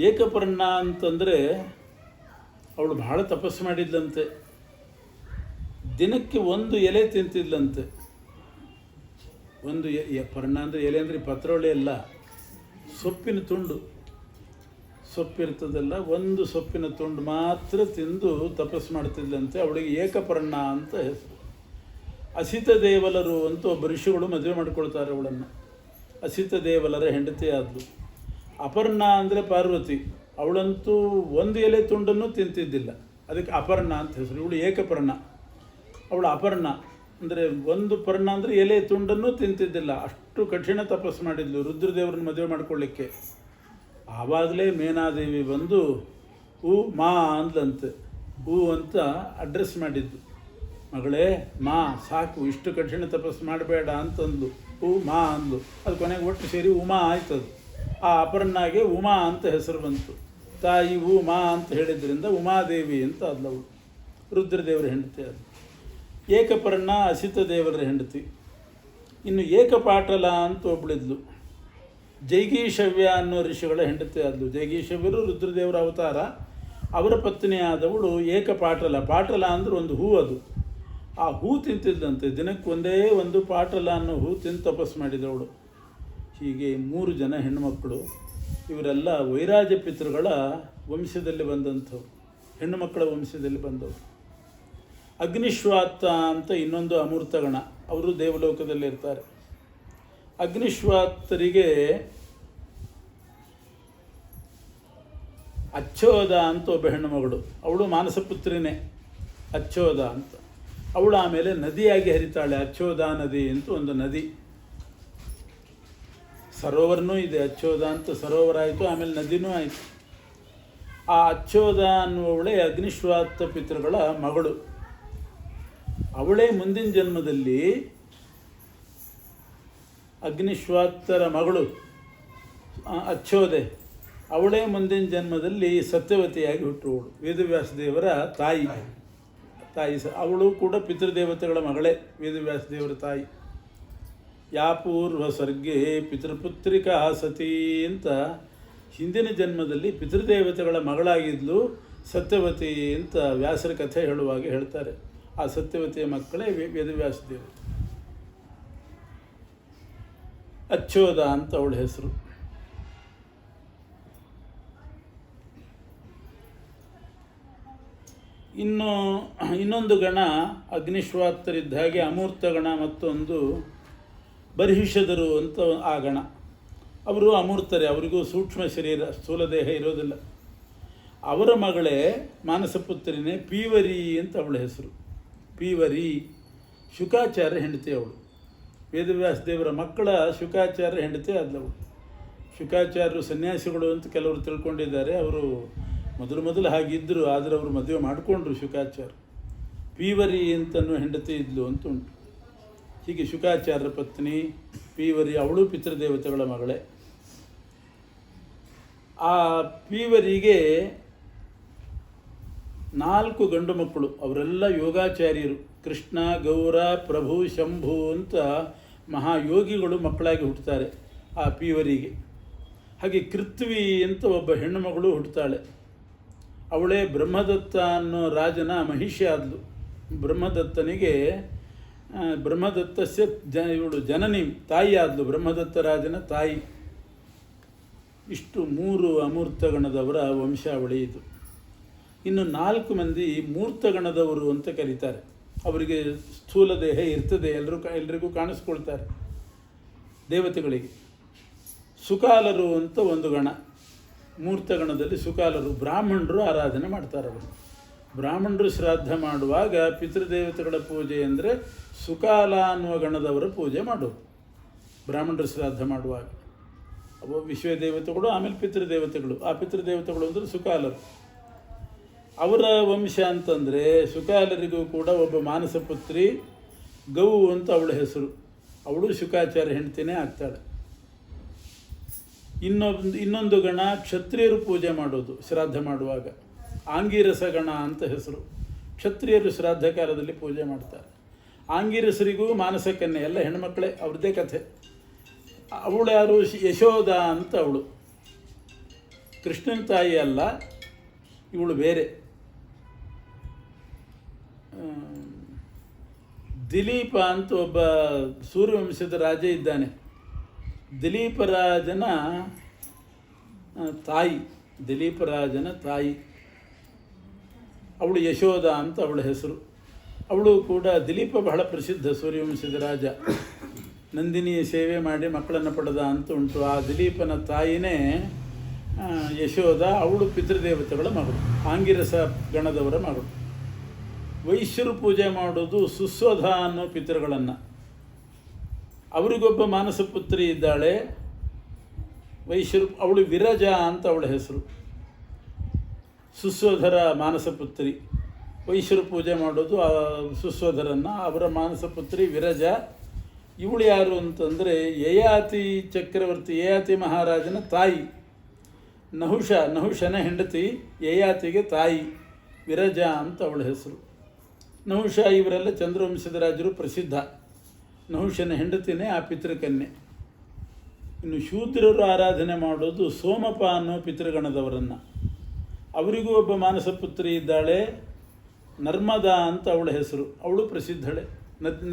ಏಕಪರ್ಣ ಅಂತಂದರೆ ಅವಳು ಬಹಳ ತಪಸ್ಸು ಮಾಡಿದ್ಲಂತೆ. ದಿನಕ್ಕೆ 1 ಎಲೆ ತಿಂತಿದ್ಲಂತೆ. ಪರ್ಣ ಅಂದರೆ ಎಲೆ ಅಂದರೆ ಪತ್ರೊಳ್ಳೆ ಅಲ್ಲ, ಸೊಪ್ಪಿನ ತುಂಡು. ಸೊಪ್ಪಿರ್ತದಲ್ಲ, 1 ಸೊಪ್ಪಿನ ತುಂಡು ಮಾತ್ರ ತಿಂದು ತಪಸ್ಸು ಮಾಡ್ತಿದ್ಲಂತೆ. ಅವಳಿಗೆ ಏಕಪರ್ಣ ಅಂತ ಹೆಸರು. ಅಸಿತ ದೇವಲರು ಅಂತ ಒಬ್ಬ ಋಷಿಗಳು ಮದುವೆ ಮಾಡಿಕೊಳ್ತಾರೆ ಅವಳನ್ನು. ಅಸಿತ ದೇವಲರ ಹೆಂಡತಿ ಆದಳು. ಅಪರ್ಣ ಅಂದರೆ ಪಾರ್ವತಿ. ಅವಳಂತೂ 1 ಎಲೆ ತುಂಡನ್ನು ತಿಂತಿದ್ದಿಲ್ಲ, ಅದಕ್ಕೆ ಅಪರ್ಣ ಅಂತ ಹೆಸರು. ಇವಳು ಏಕಪರ್ಣ, ಅವಳು ಅಪರ್ಣ. ಅಂದರೆ ಒಂದು ಪರ್ಣ ಅಂದರೆ ಎಲೆ ತುಂಡನ್ನು ತಿಂತಿದ್ದಿಲ್ಲ, ಅಷ್ಟು ಕಠಿಣ ತಪಸ್ಸು ಮಾಡಿದ್ಲು ರುದ್ರದೇವರನ್ನ ಮದುವೆ ಮಾಡಿಕೊಳ್ಳಿಕ್ಕೆ. ಆವಾಗಲೇ ಮೇನಾದೇವಿ ಬಂದು ಹೂ ಮಾ ಅಂದ್ಲಂತೆ, ಹೂ ಅಂತ ಅಡ್ರೆಸ್ ಮಾಡಿದ್ದು. ಮಗಳೇ ಮಾ ಸಾಕು, ಇಷ್ಟು ಕಠಿಣ ತಪಸ್ಸು ಮಾಡಬೇಡ ಅಂತಂದ್ಲು. ಹೂ ಮಾ ಅಂದ್ಲು. ಅದು ಕೊನೆಗೆ ಒಟ್ಟು ಸೇರಿ ಉಮಾ ಆಯ್ತದು. ಆ ಅಪರ್ಣಾಗೆ ಉಮಾ ಅಂತ ಹೆಸರು ಬಂತು. ತಾಯಿ ಉಮಾ ಅಂತ ಹೇಳಿದ್ರಿಂದ ಉಮಾದೇವಿ ಅಂತ ಅದ್ಲವಳು. ರುದ್ರದೇವರ ಹೆಂಡತಿ ಅದು. ಏಕಪರ್ಣ ಅಸಿತ ದೇವರ ಹೆಂಡತಿ. ಇನ್ನು ಏಕಪಾಟಲ ಅಂತ ಒಬ್ಬಳಿದ್ಲು, ಜೈಗೀಶವ್ಯ ಅನ್ನೋ ಋಷಿಗಳ ಹೆಂಡತಿ ಆದಳು. ಜೈಗೀಶವ್ಯರು ರುದ್ರದೇವರ ಅವತಾರ. ಅವರ ಪತ್ನಿಯಾದವಳು ಏಕಪಾಟಲ. ಪಾಟಲ ಅಂದರೆ ಒಂದು ಹೂ, ಅದು ಆ ಹೂ ತಿಂತಿದ್ದಂತೆ. ದಿನಕ್ಕೆ ಒಂದೇ ಒಂದು ಪಾಟಲ ಅನ್ನೋ ಹೂ ತಿಂದು ತಪಸ್ಸು ಮಾಡಿದವಳು. ಹೀಗೆ 3 ಜನ ಹೆಣ್ಣುಮಕ್ಕಳು. ಇವರೆಲ್ಲ ವೈರಾಜ ಪಿತೃಗಳ ವಂಶದಲ್ಲಿ ಬಂದಂಥವ್ರು, ಹೆಣ್ಣು ಮಕ್ಕಳ ವಂಶದಲ್ಲಿ ಬಂದವರು. ಅಗ್ನಿಶ್ವಾತ್ತ ಅಂತ ಇನ್ನೊಂದು ಅಮೂರ್ತಗಣ, ಅವರು ದೇವಲೋಕದಲ್ಲಿ ಇರ್ತಾರೆ. ಅಗ್ನಿಶ್ವಾತ್ತರಿಗೆ ಅಚ್ಚೋದ ಅಂತ ಒಬ್ಬ ಹೆಣ್ಣು ಮಗಳು, ಅವಳು ಮಾನಸಪುತ್ರಿನೇ, ಅಚ್ಚೋದ ಅಂತ. ಅವಳು ಆಮೇಲೆ ನದಿಯಾಗಿ ಹರಿತಾಳೆ. ಅಚ್ಚೋದ ನದಿ ಅಂತ ಒಂದು ನದಿ, ಸರೋವರನೂ ಇದೆ. ಅಚ್ಚೋದ ಅಂತ ಸರೋವರ ಆಯಿತು, ಆಮೇಲೆ ನದಿನೂ ಆಯಿತು. ಆ ಅಚ್ಚೋದ ಅನ್ನುವವಳೇ ಅಗ್ನಿಶ್ವಾತ್ತ ಪಿತೃಗಳ ಮಗಳು. ಅವಳೇ ಮುಂದಿನ ಜನ್ಮದಲ್ಲಿ ಅಗ್ನಿಶ್ವಾತ್ತರ ಮಗಳು ಅಚ್ಚೋದೆ, ಅವಳೇ ಮುಂದಿನ ಜನ್ಮದಲ್ಲಿ ಸತ್ಯವತಿಯಾಗಿ ಹುಟ್ಟುವಳು, ವೇದವ್ಯಾಸ ದೇವರ ತಾಯಿ. ಅವಳು ಕೂಡ ಪಿತೃದೇವತೆಗಳ ಮಗಳೇ, ವೇದವ್ಯಾಸ ದೇವರ ತಾಯಿ. ಯಾ ಪೂರ್ವ ಸರ್ಗೆ ಪಿತೃಪುತ್ರಿಕಾ ಸತಿ ಅಂತ ಹಿಂದಿನ ಜನ್ಮದಲ್ಲಿ ಪಿತೃದೇವತೆಗಳ ಮಗಳಾಗಿದ್ಲು ಸತ್ಯವತಿ ಅಂತ ವ್ಯಾಸರ ಕಥೆ ಹೇಳುವಾಗ ಹೇಳ್ತಾರೆ. ಆ ಸತ್ಯವತಿಯ ಮಕ್ಕಳೇ ವೇದವ್ಯಾಸ ದೇವರು. ಅಚ್ಚೋದ ಅಂತ ಅವಳ ಹೆಸರು. ಇನ್ನೊಂದು ಗಣ ಅಗ್ನಿಶ್ವಾತ್ತರಿದ್ದ ಹಾಗೆ ಅಮೂರ್ತ ಗಣ, ಮತ್ತೊಂದು ಬರ್ಹಿಷದರು ಅಂತ ಆ ಗಣ. ಅವರು ಅಮೂರ್ತರೆ, ಅವರಿಗೂ ಸೂಕ್ಷ್ಮ ಶರೀರ, ಸ್ಥೂಲ ದೇಹ ಇರೋದಿಲ್ಲ. ಅವರ ಮಗಳೇ ಮಾನಸಪುತ್ರಿನೇ ಪೀವರಿ ಅಂತ ಅವಳ ಹೆಸರು. ಪೀವರಿ ಶುಕಾಚಾರ್ಯ ಹೆಂಡತಿ ಅವಳು. ವೇದವ್ಯಾಸ ದೇವರ ಮಕ್ಕಳ ಶುಕಾಚಾರ್ಯ ಹೆಂಡತಿ ಆದವಳು. ಶುಕಾಚಾರ್ಯರು ಸನ್ಯಾಸಿಗಳು ಅಂತ ಕೆಲವರು ತಿಳ್ಕೊಂಡಿದ್ದಾರೆ. ಅವರು ಮೊದಲು ಹಾಗಿದ್ದರು, ಆದರೆ ಅವರು ಮದುವೆ ಮಾಡಿಕೊಂಡ್ರು ಶುಕಾಚಾರ್ಯ. ಪೀವರಿ ಅಂತನೂ ಹೆಂಡತಿ ಇದ್ಲು ಅಂತ ಉಂಟು. ಹೀಗೆ ಶುಕಾಚಾರ್ಯರ ಪತ್ನಿ ಪೀವರಿ, ಅವಳು ಪಿತೃದೇವತೆಗಳ ಮಗಳೇ. ಆ ಪೀವರಿಗೆ 4 ಗಂಡು ಮಕ್ಕಳು, ಅವರೆಲ್ಲ ಯೋಗಾಚಾರ್ಯರು. ಕೃಷ್ಣ, ಗೌರ, ಪ್ರಭು, ಶಂಭು ಅಂತ ಮಹಾಯೋಗಿಗಳು ಮಕ್ಕಳಾಗಿ ಹುಟ್ಟುತ್ತಾರೆ ಆ ಪೀವರಿಗೆ. ಹಾಗೆ ಕೃತ್ವಿ ಅಂತ ಒಬ್ಬ ಹೆಣ್ಣು ಮಗಳು ಹುಟ್ಟುತ್ತಾಳೆ. ಅವಳೇ ಬ್ರಹ್ಮದತ್ತ ಅನ್ನೋ ರಾಜನ ಮಹಿಷಿ ಆದಳು. ಬ್ರಹ್ಮದತ್ತನಿಗೆ ಬ್ರಹ್ಮದತ್ತಸ್ಯ ಇವಳು ಜನನಿ, ತಾಯಿ ಆದಳು, ಬ್ರಹ್ಮದತ್ತ ರಾಜನ ತಾಯಿ. ಇಷ್ಟು 3 ಅಮೂರ್ತಗಣದವರ ವಂಶಾವಳಿ ಇದು. ಇನ್ನು 4 ಮಂದಿ ಮೂರ್ತಗಣದವರು ಅಂತ ಕರೀತಾರೆ. ಅವರಿಗೆ ಸ್ಥೂಲ ದೇಹ ಇರ್ತದೆ, ಎಲ್ರಿಗೂ ಕಾಣಿಸ್ಕೊಳ್ತಾರೆ ದೇವತೆಗಳಿಗೆ. ಸುಕಾಲರು ಅಂತ ಒಂದು ಗಣ, ಮೂರ್ತಗಣದಲ್ಲಿ ಸುಕಾಲರು. ಬ್ರಾಹ್ಮಣರು ಆರಾಧನೆ ಮಾಡ್ತಾರೆ. ಅವರು ಬ್ರಾಹ್ಮಣರು ಶ್ರಾದ್ದ ಮಾಡುವಾಗ ಪಿತೃದೇವತೆಗಳ ಪೂಜೆ ಅಂದರೆ ಸುಕಾಲ ಅನ್ನುವ ಗಣದವರ ಪೂಜೆ ಮಾಡೋದು. ಬ್ರಾಹ್ಮಣರು ಶ್ರಾದ್ದ ಮಾಡುವಾಗ ಅವು ವಿಶ್ವದೇವತೆಗಳು, ಆಮೇಲೆ ಪಿತೃದೇವತೆಗಳು. ಆ ಪಿತೃದೇವತೆಗಳು ಅಂದರೆ ಸುಕಾಲರು. ಅವರ ವಂಶ ಅಂತಂದರೆ ಸುಕಾಲರಿಗೂ ಕೂಡ ಒಬ್ಬ ಮಾನಸಪುತ್ರಿ ಗೌ ಅಂತ ಅವಳ ಹೆಸರು. ಅವಳು ಶುಕಾಚಾರ್ಯ ಹೆಂಡ್ತಿನೇ ಆಗ್ತಾಳೆ. ಇನ್ನೊಂದು ಗಣ ಕ್ಷತ್ರಿಯರು ಪೂಜೆ ಮಾಡೋದು ಶ್ರಾದ್ದ ಮಾಡುವಾಗ, ಆಂಗಿರಸ ಗಣ ಅಂತ ಹೆಸರು. ಕ್ಷತ್ರಿಯರು ಶ್ರಾದ್ದ ಕಾಲದಲ್ಲಿ ಪೂಜೆ ಮಾಡ್ತಾರೆ. ಆಂಗಿರಸರಿಗೂ ಮಾನಸಕನ್ಯೆ, ಎಲ್ಲ ಹೆಣ್ಮಕ್ಕಳೇ, ಅವ್ರದ್ದೇ ಕಥೆ. ಅವಳು ಯಾರು? ಯಶೋಧ ಅಂತ ಅವಳು. ಕೃಷ್ಣನ ತಾಯಿ ಅಲ್ಲ, ಇವಳು ಬೇರೆ. ದಿಲೀಪ ಅಂತ ಒಬ್ಬ ಸೂರ್ಯವಂಶದ ರಾಜ ಇದ್ದಾನೆ. ದಿಲೀಪರಾಜನ ತಾಯಿ ಅವಳು ಯಶೋಧ ಅಂತ ಅವಳ ಹೆಸರು. ಅವಳು ಕೂಡ, ದಿಲೀಪ ಬಹಳ ಪ್ರಸಿದ್ಧ ಸೂರ್ಯವಂಶದ ರಾಜ, ನಂದಿನಿಯ ಸೇವೆ ಮಾಡಿ ಮಕ್ಕಳನ್ನು ಪಡೆದ ಅಂತ ಉಂಟು. ಆ ದಿಲೀಪನ ತಾಯಿನೇ ಯಶೋಧ. ಅವಳು ಪಿತೃದೇವತೆಗಳ ಮಗಳು, ಆಂಗಿರಸ ಗಣದವರ ಮಗಳು. ವೈಶ್ಯರು ಪೂಜೆ ಮಾಡೋದು ಸುಸ್ವಧ ಅನ್ನೋ ಪಿತೃಗಳನ್ನು. ಅವರಿಗೊಬ್ಬ ಮಾನಸ ಪುತ್ರಿ ಇದ್ದಾಳೆ ವೈಶ್ಯರು, ಅವಳು ವಿರಜ ಅಂತ ಅವಳ ಹೆಸರು. ಸುಸ್ವಧರ ಮಾನಸ ಪುತ್ರಿ. ವೈಶ್ಯರು ಪೂಜೆ ಮಾಡೋದು ಆ ಸುಸ್ವಧರನ್ನು, ಅವರ ಮಾನಸ ಪುತ್ರಿ ವಿರಜ. ಇವಳು ಯಾರು ಅಂತಂದರೆ ಯಯಾತಿ ಚಕ್ರವರ್ತಿ, ಯಯಾತಿ ಮಹಾರಾಜನ ತಾಯಿ. ನಹುಷನ ಹೆಂಡತಿ, ಯಯಾತಿಗೆ ತಾಯಿ ವಿರಜ ಅಂತ ಅವಳ ಹೆಸರು. ನಹುಷ ಇವರೆಲ್ಲ ಚಂದ್ರವಂಶದ ರಾಜರು ಪ್ರಸಿದ್ಧ. ನಹುಷನ ಹೆಂಡತಿನೇ ಆ ಪಿತೃಕನ್ಯೆ. ಇನ್ನು ಶೂದ್ರರು ಆರಾಧನೆ ಮಾಡೋದು ಸೋಮಪ ಅನ್ನೋ ಪಿತೃಗಣದವರನ್ನು. ಅವರಿಗೂ ಒಬ್ಬ ಮಾನಸ ಪುತ್ರಿ ಇದ್ದಾಳೆ, ನರ್ಮದಾ ಅಂತ ಅವಳ ಹೆಸರು. ಅವಳು ಪ್ರಸಿದ್ಧಳೆ,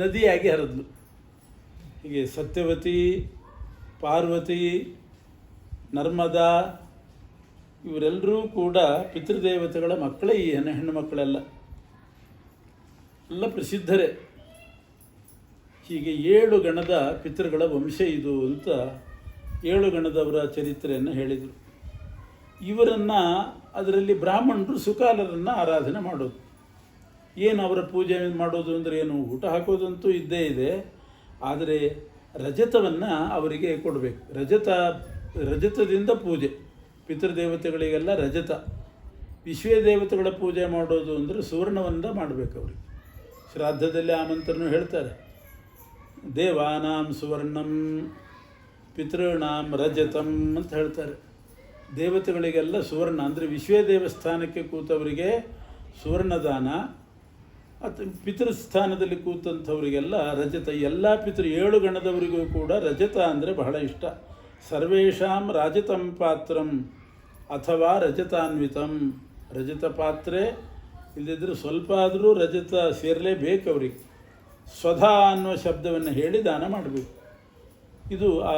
ನದಿಯಾಗಿ ಹರಿದ್ಲು. ಹೀಗೆ ಸತ್ಯವತಿ, ಪಾರ್ವತಿ, ನರ್ಮದಾ ಇವರೆಲ್ಲರೂ ಕೂಡ ಪಿತೃದೇವತೆಗಳ ಮಕ್ಕಳೇ. ಈ ಹೆಣ್ಣು ಮಕ್ಕಳೆಲ್ಲ ಎಲ್ಲ ಪ್ರಸಿದ್ಧರೇ. ಹೀಗೆ 7 ಗಣದ ಪಿತೃಗಳ ವಂಶ ಇದು ಅಂತ 7 ಗಣದವರ ಚರಿತ್ರೆಯನ್ನು ಹೇಳಿದರು. ಇವರನ್ನು ಅದರಲ್ಲಿ ಬ್ರಾಹ್ಮಣರು ಸುಕಾಲರನ್ನು ಆರಾಧನೆ ಮಾಡೋದು. ಏನು ಅವರ ಪೂಜೆ ಮಾಡೋದು ಅಂದರೆ ಏನು, ಊಟ ಹಾಕೋದಂತೂ ಇದ್ದೇ ಇದೆ, ಆದರೆ ರಜತವನ್ನು ಅವರಿಗೆ ಕೊಡಬೇಕು. ರಜತದಿಂದ ಪೂಜೆ. ಪಿತೃದೇವತೆಗಳಿಗೆಲ್ಲ ರಜತ. ವಿಶ್ವದೇವತೆಗಳ ಪೂಜೆ ಮಾಡೋದು ಅಂದರೆ ಸುವರ್ಣವನ್ನು ಮಾಡಬೇಕು ಅವರಿಗೆ. ಶ್ರಾದ್ದದಲ್ಲಿ ಆಮಂತ್ರನು ಹೇಳ್ತಾರೆ, ದೇವಾನಾಂ ಸುವರ್ಣಂ ಪಿತೃಣಾಂ ರಜತಂ ಅಂತ ಹೇಳ್ತಾರೆ. ದೇವತೆಗಳಿಗೆಲ್ಲ ಸುವರ್ಣ ಅಂದರೆ ವಿಶ್ವದೇವಸ್ಥಾನಕ್ಕೆ ಕೂತವರಿಗೆ ಸುವರ್ಣದಾನ, ಪಿತೃಸ್ಥಾನದಲ್ಲಿ ಕೂತಂಥವರಿಗೆಲ್ಲ ರಜತ. ಎಲ್ಲ 7 ಗಣದವರಿಗೂ ಕೂಡ ರಜತ ಅಂದರೆ ಬಹಳ ಇಷ್ಟ. ಸರ್ವೇಷಾಂ ರಾಜತಂ ಪಾತ್ರಂ ಅಥವಾ ರಜತಾನ್ವಿತಂ. ರಜತ ಪಾತ್ರೆ ಇಲ್ಲದಿದ್ದರೆ ಸ್ವಲ್ಪ ಆದರೂ ರಜತ ಸೇರಲೇಬೇಕು ಅವರಿಗೆ. ಸ್ವಧಾ ಅನ್ನೋ ಶಬ್ದವನ್ನು ಹೇಳಿ ದಾನ ಮಾಡಬೇಕು. ಇದು ಆ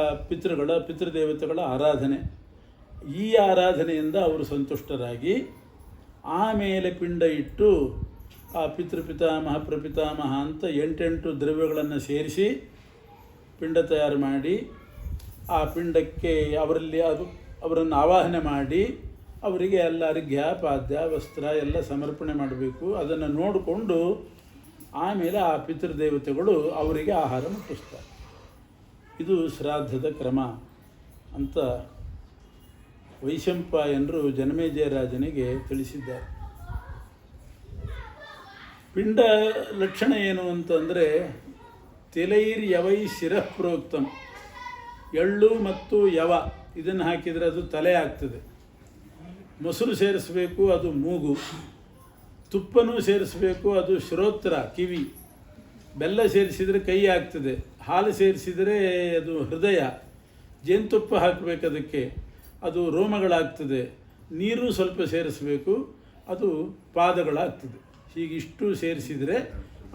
ಪಿತೃದೇವತೆಗಳ ಆರಾಧನೆ. ಈ ಆರಾಧನೆಯಿಂದ ಅವರು ಸಂತುಷ್ಟರಾಗಿ ಆಮೇಲೆ ಪಿಂಡ ಇಟ್ಟು ಆ ಪಿತೃಪಿತಾಮಹ ಪ್ರಪಿತಾಮಹ ಅಂತ 8 ದ್ರವ್ಯಗಳನ್ನು ಸೇರಿಸಿ ಪಿಂಡ ತಯಾರು ಮಾಡಿ ಆ ಪಿಂಡಕ್ಕೆ ಅವರನ್ನು ಆವಾಹನೆ ಮಾಡಿ ಅವರಿಗೆ ಎಲ್ಲ ಅರ್ಘ್ಯ ಪಾದ್ಯ ವಸ್ತ್ರ ಎಲ್ಲ ಸಮರ್ಪಣೆ ಮಾಡಬೇಕು. ಅದನ್ನು ನೋಡಿಕೊಂಡು ಆಮೇಲೆ ಆ ಪಿತೃದೇವತೆಗಳು ಅವರಿಗೆ ಆಹಾರ ಮುಟ್ಟಿಸ್ತಾರೆ. ಇದು ಶ್ರಾದ್ದದ ಕ್ರಮ ಅಂತ ವೈಶಂಪಾಯನರು ಜನಮೇಜಯ ರಾಜನಿಗೆ ತಿಳಿಸಿದ್ದಾರೆ. ಪಿಂಡ ಲಕ್ಷಣ ಏನು ಅಂತಂದರೆ ತಿಲೈರ್ಯವೈ ಶಿರಃ ಪ್ರೋಕ್ತಂ. ಎಳ್ಳು ಮತ್ತು ಯವ ಇದನ್ನು ಹಾಕಿದರೆ ಅದು ತಲೆ ಆಗ್ತದೆ. ಮೊಸರು ಸೇರಿಸಬೇಕು, ಅದು ಮೂಗು. ತುಪ್ಪನೂ ಸೇರಿಸಬೇಕು, ಅದು ಶ್ರೋತ್ರ ಕಿವಿ. ಬೆಲ್ಲ ಸೇರಿಸಿದರೆ ಕೈ ಆಗ್ತದೆ. ಹಾಲು ಸೇರಿಸಿದರೆ ಅದು ಹೃದಯ. ಜೇನುತುಪ್ಪ ಹಾಕಬೇಕು ಅದಕ್ಕೆ, ಅದು ರೋಮಗಳಾಗ್ತದೆ. ನೀರು ಸ್ವಲ್ಪ ಸೇರಿಸಬೇಕು, ಅದು ಪಾದಗಳಾಗ್ತದೆ. ಹೀಗಿಷ್ಟು ಸೇರಿಸಿದರೆ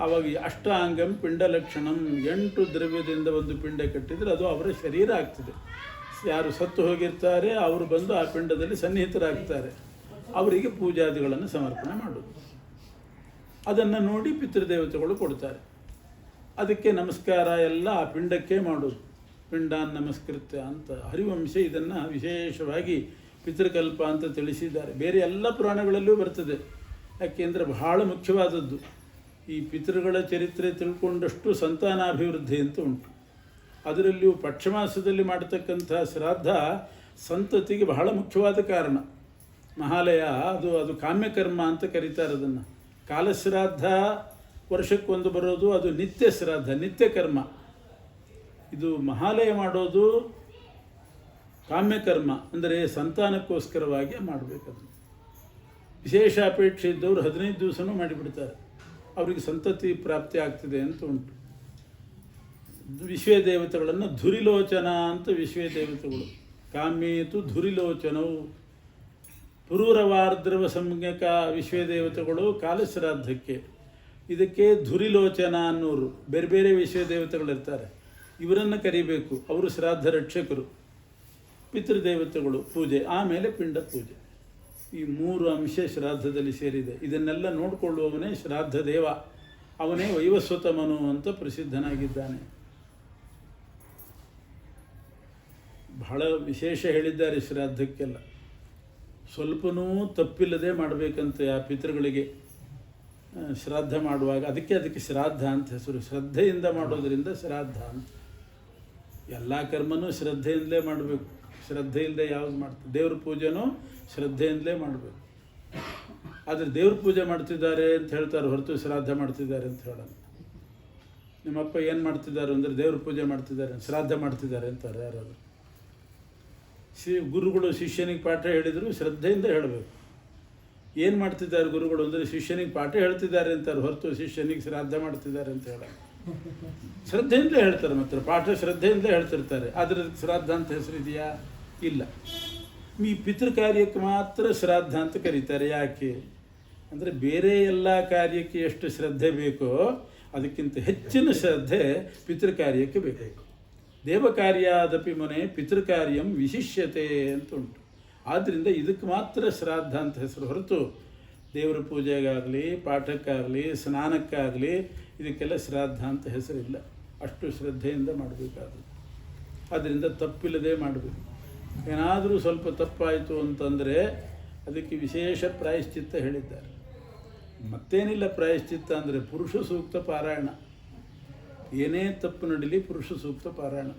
ಆವಾಗ ಅಷ್ಟಾಂಗಂ ಪಿಂಡ ಲಕ್ಷಣಂ. 8 ದ್ರವ್ಯದಿಂದ ಒಂದು ಪಿಂಡ ಕಟ್ಟಿದರೆ ಅದು ಅವರ ಶರೀರ ಆಗ್ತದೆ. ಯಾರು ಸತ್ತು ಹೋಗಿರ್ತಾರೆ ಅವರು ಬಂದು ಆ ಪಿಂಡದಲ್ಲಿ ಸನ್ನಿಹಿತರಾಗ್ತಾರೆ. ಅವರಿಗೆ ಪೂಜಾದಿಗಳನ್ನು ಸಮರ್ಪಣೆ ಮಾಡೋದು. ಅದನ್ನು ನೋಡಿ ಪಿತೃದೇವತೆಗಳು ಕೊಡ್ತಾರೆ. ಅದಕ್ಕೆ ನಮಸ್ಕಾರ ಎಲ್ಲ ಆ ಪಿಂಡಕ್ಕೆ ಮಾಡೋದು. ಪಿಂಡಾನ್ ನಮಸ್ಕೃತ್ಯ ಅಂತ ಹರಿವಂಶ ಇದನ್ನು ವಿಶೇಷವಾಗಿ ಪಿತೃಕಲ್ಪ ಅಂತ ತಿಳಿಸಿದ್ದಾರೆ. ಬೇರೆ ಎಲ್ಲ ಪುರಾಣಗಳಲ್ಲೂ ಬರ್ತದೆ. ಯಾಕೆಂದರೆ ಬಹಳ ಮುಖ್ಯವಾದದ್ದು. ಈ ಪಿತೃಗಳ ಚರಿತ್ರೆ ತಿಳ್ಕೊಂಡಷ್ಟು ಸಂತಾನಾಭಿವೃದ್ಧಿ ಅಂತ ಉಂಟು. ಅದರಲ್ಲಿಯೂ ಪಕ್ಷಮಾಸದಲ್ಲಿ ಮಾಡತಕ್ಕಂಥ ಶ್ರಾದ್ದ ಸಂತತಿಗೆ ಬಹಳ ಮುಖ್ಯವಾದ ಕಾರಣ. ಮಹಾಲಯ ಅದು ಕಾಮ್ಯಕರ್ಮ ಅಂತ ಕರೀತಾರೆ ಅದನ್ನು. ಕಾಲಶ್ರಾದ್ದ ವರ್ಷಕ್ಕೊಂದು ಬರೋದು, ಅದು ನಿತ್ಯ ಶ್ರಾದ್ದ, ನಿತ್ಯ ಕರ್ಮ. ಇದು ಮಹಾಲಯ ಮಾಡೋದು ಕಾಮ್ಯಕರ್ಮ, ಅಂದರೆ ಸಂತಾನಕ್ಕೋಸ್ಕರವಾಗಿ ಮಾಡಬೇಕದು. ವಿಶೇಷ ಅಪೇಕ್ಷೆ ಇದ್ದವರು 15 ದಿವಸನೂ ಮಾಡಿಬಿಡ್ತಾರೆ. ಅವರಿಗೆ ಸಂತತಿ ಪ್ರಾಪ್ತಿ ಆಗ್ತದೆ ಅಂತ ಉಂಟು. ವಿಶ್ವದೇವತೆಗಳನ್ನು ಧುರಿಲೋಚನ ಅಂತ ವಿಶ್ವದೇವತೆಗಳು. ಕಾಮ್ಯೇತು ಧುರಿಲೋಚನವು. ಪುರೂರವಾರ್ದ್ರವ ಸಂಜ್ಞಕ ವಿಶ್ವದೇವತೆಗಳು ಕಾಲಶ್ರಾದ್ದಕ್ಕೆ. ಇದಕ್ಕೆ ಧುರಿಲೋಚನ ಅನ್ನೋರು ಬೇರೆ ಬೇರೆ ವಿಶ್ವದೇವತೆಗಳಿರ್ತಾರೆ. ಇವರನ್ನು ಕರಿಬೇಕು. ಅವರು ಶ್ರಾದ್ದ ರಕ್ಷಕರು. ಪಿತೃದೇವತೆಗಳು ಪೂಜೆ, ಆಮೇಲೆ ಪಿಂಡ ಪೂಜೆ. ಈ 3 ಅಂಶ ಶ್ರಾದ್ದದಲ್ಲಿ ಸೇರಿದೆ. ಇದನ್ನೆಲ್ಲ ನೋಡಿಕೊಳ್ಳುವವನೇ ಶ್ರಾದ್ದ ದೇವ. ಅವನೇ ವೈವಸ್ವತಮನು ಅಂತ ಪ್ರಸಿದ್ಧನಾಗಿದ್ದಾನೆ. ಬಹಳ ವಿಶೇಷ ಹೇಳಿದ್ದಾರೆ ಶ್ರಾದ್ದಕ್ಕೆಲ್ಲ. ಸ್ವಲ್ಪನೂ ತಪ್ಪಿಲ್ಲದೆ ಮಾಡಬೇಕಂತೆ ಆ ಪಿತೃಗಳಿಗೆ. ಶ್ರಾದ್ದ ಮಾಡುವಾಗ ಅದಕ್ಕೆ ಶ್ರಾದ್ದ ಅಂತ ಹೆಸರು. ಶ್ರದ್ಧೆಯಿಂದ ಮಾಡೋದರಿಂದ ಶ್ರಾದ್ದ ಅಂತ. ಎಲ್ಲ ಕರ್ಮನೂ ಶ್ರದ್ಧೆಯಿಂದಲೇ ಮಾಡಬೇಕು. ಶ್ರದ್ಧೆ ಇಲ್ಲದೆ ಯಾವುದು ಮಾಡ್ತಾರೆ? ದೇವ್ರ ಪೂಜೆನೂ ಶ್ರದ್ಧೆಯಿಂದಲೇ ಮಾಡಬೇಕು. ಆದರೆ ದೇವ್ರ ಪೂಜೆ ಮಾಡ್ತಿದ್ದಾರೆ ಅಂತ ಹೇಳ್ತಾರೆ ಹೊರತು ಶ್ರಾದ್ದ ಮಾಡ್ತಿದ್ದಾರೆ ಅಂತ ಹೇಳಲ್ಲ. ನಿಮ್ಮಪ್ಪ ಏನು ಮಾಡ್ತಿದ್ದಾರೆ ಅಂದರೆ ದೇವ್ರ ಪೂಜೆ ಮಾಡ್ತಿದ್ದಾರೆ, ಶ್ರಾದ್ದ ಮಾಡ್ತಿದ್ದಾರೆ ಅಂತಾರೆ ಯಾರಾದರೂ. ಗುರುಗಳು ಶಿಷ್ಯನಿಗೆ ಪಾಠ ಹೇಳಿದರು, ಶ್ರದ್ಧೆಯಿಂದ ಹೇಳಬೇಕು. ಏನು ಮಾಡ್ತಿದ್ದಾರೆ ಗುರುಗಳು ಅಂದರೆ ಶಿಷ್ಯನಿಗೆ ಪಾಠ ಹೇಳ್ತಿದ್ದಾರೆ ಅಂತಾರೆ ಹೊರತು ಶಿಷ್ಯನಿಗೆ ಶ್ರಾದ್ದ ಮಾಡ್ತಿದ್ದಾರೆ ಅಂತ ಹೇಳಲ್ಲ. ಶ್ರದ್ಧೆಯಿಂದಲೇ ಹೇಳ್ತಾರೆ. ಮಾತ್ರ ಪಾಠ ಶ್ರದ್ಧೆಯಿಂದಲೇ ಹೇಳ್ತಿರ್ತಾರೆ. ಆದರೆ ಶ್ರಾದ್ದ ಅಂತ ಹೆಸರಿದೆಯಾ? ಇಲ್ಲ. ಈ ಪಿತೃ ಕಾರ್ಯಕ್ಕೆ ಮಾತ್ರ ಶ್ರಾದ್ದ ಅಂತ ಕರೀತಾರೆ. ಯಾಕೆ ಅಂದರೆ ಬೇರೆ ಎಲ್ಲ ಕಾರ್ಯಕ್ಕೆ ಎಷ್ಟು ಶ್ರದ್ಧೆ ಬೇಕೋ ಅದಕ್ಕಿಂತ ಹೆಚ್ಚಿನ ಶ್ರದ್ಧೆ ಪಿತೃ ಕಾರ್ಯಕ್ಕೆ ಬೇಕು. ದೇವಕಾರ್ಯಾದಪಿ ಮುನೆ ಪಿತೃಕಾರ್ಯಂ ವಿಶಿಷ್ಯತೆ ಅಂತ ಉಂಟು. ಆದ್ದರಿಂದ ಇದಕ್ಕೆ ಮಾತ್ರ ಶ್ರಾದ್ದ ಅಂತ ಹೆಸರು ಹೊರತು ದೇವರ ಪೂಜೆಗಾಗಲಿ, ಪಾಠಕ್ಕಾಗಲಿ, ಸ್ನಾನಕ್ಕಾಗಲಿ ಇದಕ್ಕೆಲ್ಲ ಶ್ರಾದ್ದ ಅಂತ ಹೆಸರಿಲ್ಲ. ಅಷ್ಟು ಶ್ರದ್ಧೆಯಿಂದ ಮಾಡಬೇಕಾದ್ರು. ಆದ್ದರಿಂದ ತಪ್ಪಿಲ್ಲದೆ ಮಾಡಬೇಕು. ಏನಾದರೂ ಸ್ವಲ್ಪ ತಪ್ಪಾಯಿತು ಅಂತಂದರೆ ಅದಕ್ಕೆ ವಿಶೇಷ ಪ್ರಾಯಶ್ಚಿತ್ತ ಹೇಳಿದ್ದಾರೆ. ಮತ್ತೇನಿಲ್ಲ ಪ್ರಾಯಶ್ಚಿತ್ತ ಅಂದರೆ ಪುರುಷ ಸೂಕ್ತ ಪಾರಾಯಣ. ಏನೇ ತಪ್ಪು ನಡೀಲಿ ಪುರುಷ ಸೂಕ್ತ ಪಾರಾಯಣ.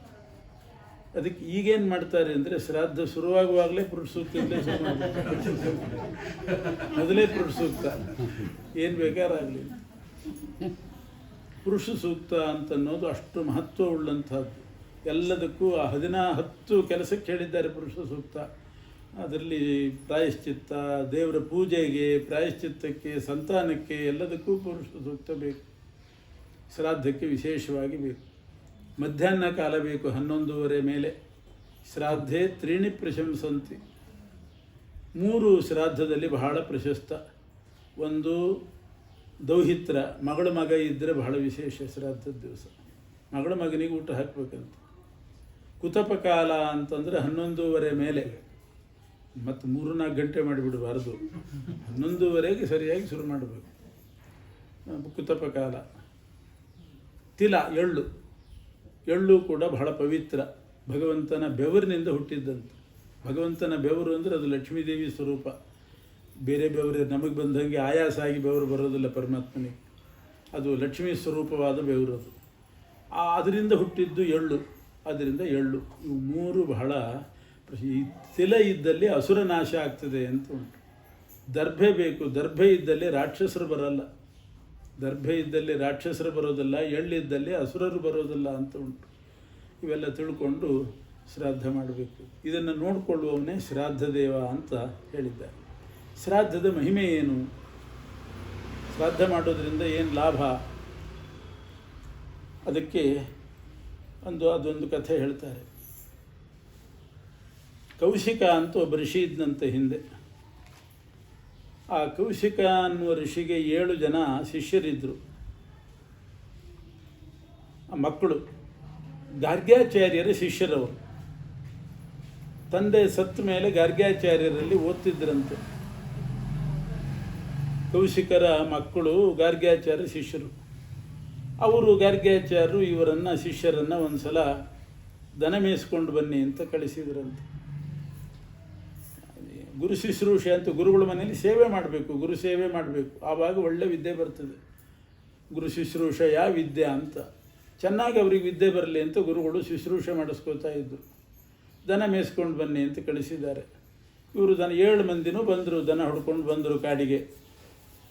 ಅದಕ್ಕೆ ಈಗೇನು ಮಾಡ್ತಾರೆ ಅಂದರೆ ಶ್ರಾದ್ದ ಶುರುವಾಗುವಾಗಲೇ ಪುರುಷ ಸೂಕ್ತದಲ್ಲೇ ಶುರು ಮಾಡಬೇಕು. ಮೊದಲೇ ಪುರುಷ ಸೂಕ್ತ, ಏನು ಬೇಕಾರಾಗಲಿ. ಪುರುಷ ಸೂಕ್ತ ಅಂತನ್ನೋದು ಅಷ್ಟು ಮಹತ್ವ ಉಳ್ಳಂಥದ್ದು. ಎಲ್ಲದಕ್ಕೂ 10 ಕೆಲಸಕ್ಕೆ ಹೇಳಿದ್ದಾರೆ ಪುರುಷ ಸೂಕ್ತ. ಅದರಲ್ಲಿ ಪ್ರಾಯಶ್ಚಿತ್ತ, ದೇವರ ಪೂಜೆಗೆ, ಪ್ರಾಯಶ್ಚಿತ್ತಕ್ಕೆ, ಸಂತಾನಕ್ಕೆ ಎಲ್ಲದಕ್ಕೂ ಪುರುಷ ಸೂಕ್ತ ಬೇಕು. ಶ್ರಾದ್ದಕ್ಕೆ ವಿಶೇಷವಾಗಿ ಬೇಕು. ಮಧ್ಯಾಹ್ನ ಕಾಲ ಬೇಕು 11:30 ಮೇಲೆ. ಶ್ರಾದ್ಧೆ 3 ಪ್ರಶಂಸಂತಿ. 3 ಶ್ರಾದ್ದದಲ್ಲಿ ಬಹಳ ಪ್ರಶಸ್ತ. ಒಂದು ದೌಹಿತ್ರ, ಮಗಳ ಮಗ ಇದ್ದರೆ ಬಹಳ ವಿಶೇಷ ಶ್ರಾದ್ದದ ದಿವಸ. ಮಗಳ ಮಗನಿಗೆ ಊಟ ಹಾಕಬೇಕಂತ. ಕುತಪ ಕಾಲ ಅಂತಂದರೆ 11:30 ಮೇಲೆ. ಮತ್ತು 3-4 ಗಂಟೆ ಮಾಡಿಬಿಡಬಾರ್ದು. 11:30ಗೆ ಸರಿಯಾಗಿ ಶುರು ಮಾಡಬೇಕು. ಕುತಪ ಕಾಲ. ತಿಲ, ಎಳ್ಳು ಕೂಡ ಬಹಳ ಪವಿತ್ರ. ಭಗವಂತನ ಬೆವರಿನಿಂದ ಹುಟ್ಟಿದ್ದಂತೆ. ಭಗವಂತನ ಬೆವರು ಅಂದರೆ ಅದು ಲಕ್ಷ್ಮೀದೇವಿ ಸ್ವರೂಪ. ಬೇರೆ ಬೆವರು ನಮಗೆ ಬಂದಂಗೆ ಆಯಾಸ ಆಗಿ ಬೆವರು ಬರೋದಿಲ್ಲ ಪರಮಾತ್ಮನಿಗೆ. ಅದು ಲಕ್ಷ್ಮೀ ಸ್ವರೂಪವಾದ ಬೆವರು. ಅದು ಅದರಿಂದ ಹುಟ್ಟಿದ್ದು ಎಳ್ಳು. ಅದರಿಂದ ಎಳ್ಳು. ಇವು 3 ಬಹಳ. ಈ ತಿಲ ಇದ್ದಲ್ಲಿ ಅಸುರ ನಾಶ ಆಗ್ತದೆ ಅಂತ ಉಂಟು. ದರ್ಭೆ ಬೇಕು. ದರ್ಭೆ ಇದ್ದಲ್ಲಿ ರಾಕ್ಷಸರು ಬರಲ್ಲ. ದರ್ಭೆ ಇದ್ದಲ್ಲಿ ರಾಕ್ಷಸರು ಬರೋದಿಲ್ಲ, ಎಳ್ಳಿದ್ದಲ್ಲಿ ಅಸುರರು ಬರೋದಿಲ್ಲ ಅಂತ ಉಂಟು. ಇವೆಲ್ಲ ತಿಳ್ಕೊಂಡು ಶ್ರಾದ್ದ ಮಾಡಬೇಕು. ಇದನ್ನು ನೋಡಿಕೊಳ್ಳುವವನೇ ಶ್ರಾದ್ದ ದೇವ ಅಂತ ಹೇಳಿದ್ದಾರೆ. ಶ್ರಾದ್ದದ ಮಹಿಮೆ ಏನು? ಶ್ರಾದ್ದ ಮಾಡೋದ್ರಿಂದ ಏನು ಲಾಭ? ಅದಕ್ಕೆ ಅದೊಂದು ಕಥೆ ಹೇಳ್ತಾರೆ. ಕೌಶಿಕ ಅಂತ ಒಬ್ಬ ಋಷಿ ಇದ್ದಂತೆ ಹಿಂದೆ. ಆ ಕೌಶಿಕ ಅನ್ನುವ ಋಷಿಗೆ 7 ಜನ ಶಿಷ್ಯರಿದ್ದರು. ಆ ಮಕ್ಕಳು ಗಾರ್ಗ್ಯಾಚಾರ್ಯರ ಶಿಷ್ಯರವರು. ತಂದೆ ಸತ್ತ ಮೇಲೆ ಗಾರ್ಗ್ಯಾಚಾರ್ಯರಲ್ಲಿ ಓದ್ತಿದ್ದರಂತೆ. ಕೌಶಿಕರ ಮಕ್ಕಳು ಗಾರ್ಗ್ಯಾಚಾರ್ಯ ಶಿಷ್ಯರು. ಅವರು ಗಾರ್ಗ್ಯಾಚಾರ್ಯರು ಇವರನ್ನು ಶಿಷ್ಯರನ್ನು ಒಂದು ಸಲ ದನ ಮೇಯಿಸ್ಕೊಂಡು ಬನ್ನಿ ಅಂತ ಕಳಿಸಿದ್ರಂತೆ. ಗುರು ಶುಶ್ರೂಷೆ ಅಂತ ಗುರುಗಳ ಮನೆಯಲ್ಲಿ ಸೇವೆ ಮಾಡಬೇಕು, ಗುರು ಸೇವೆ ಮಾಡಬೇಕು. ಆವಾಗ ಒಳ್ಳೆ ವಿದ್ಯೆ ಬರ್ತದೆ. ಗುರು ಶುಶ್ರೂಷೆಯ ವಿದ್ಯೆ ಅಂತ. ಚೆನ್ನಾಗಿ ಅವ್ರಿಗೆ ವಿದ್ಯೆ ಬರಲಿ ಅಂತ ಗುರುಗಳು ಶುಶ್ರೂಷೆ ಮಾಡಿಸ್ಕೋತಾ ಇದ್ದರು. ದನ ಮೇಯಿಸ್ಕೊಂಡು ಬನ್ನಿ ಅಂತ ಕಳಿಸಿದ್ದಾರೆ. ಇವರು 7 ಮಂದಿನೂ ಬಂದರು. ದನ ಹೊಡ್ಕೊಂಡು ಬಂದರು ಕಾಡಿಗೆ.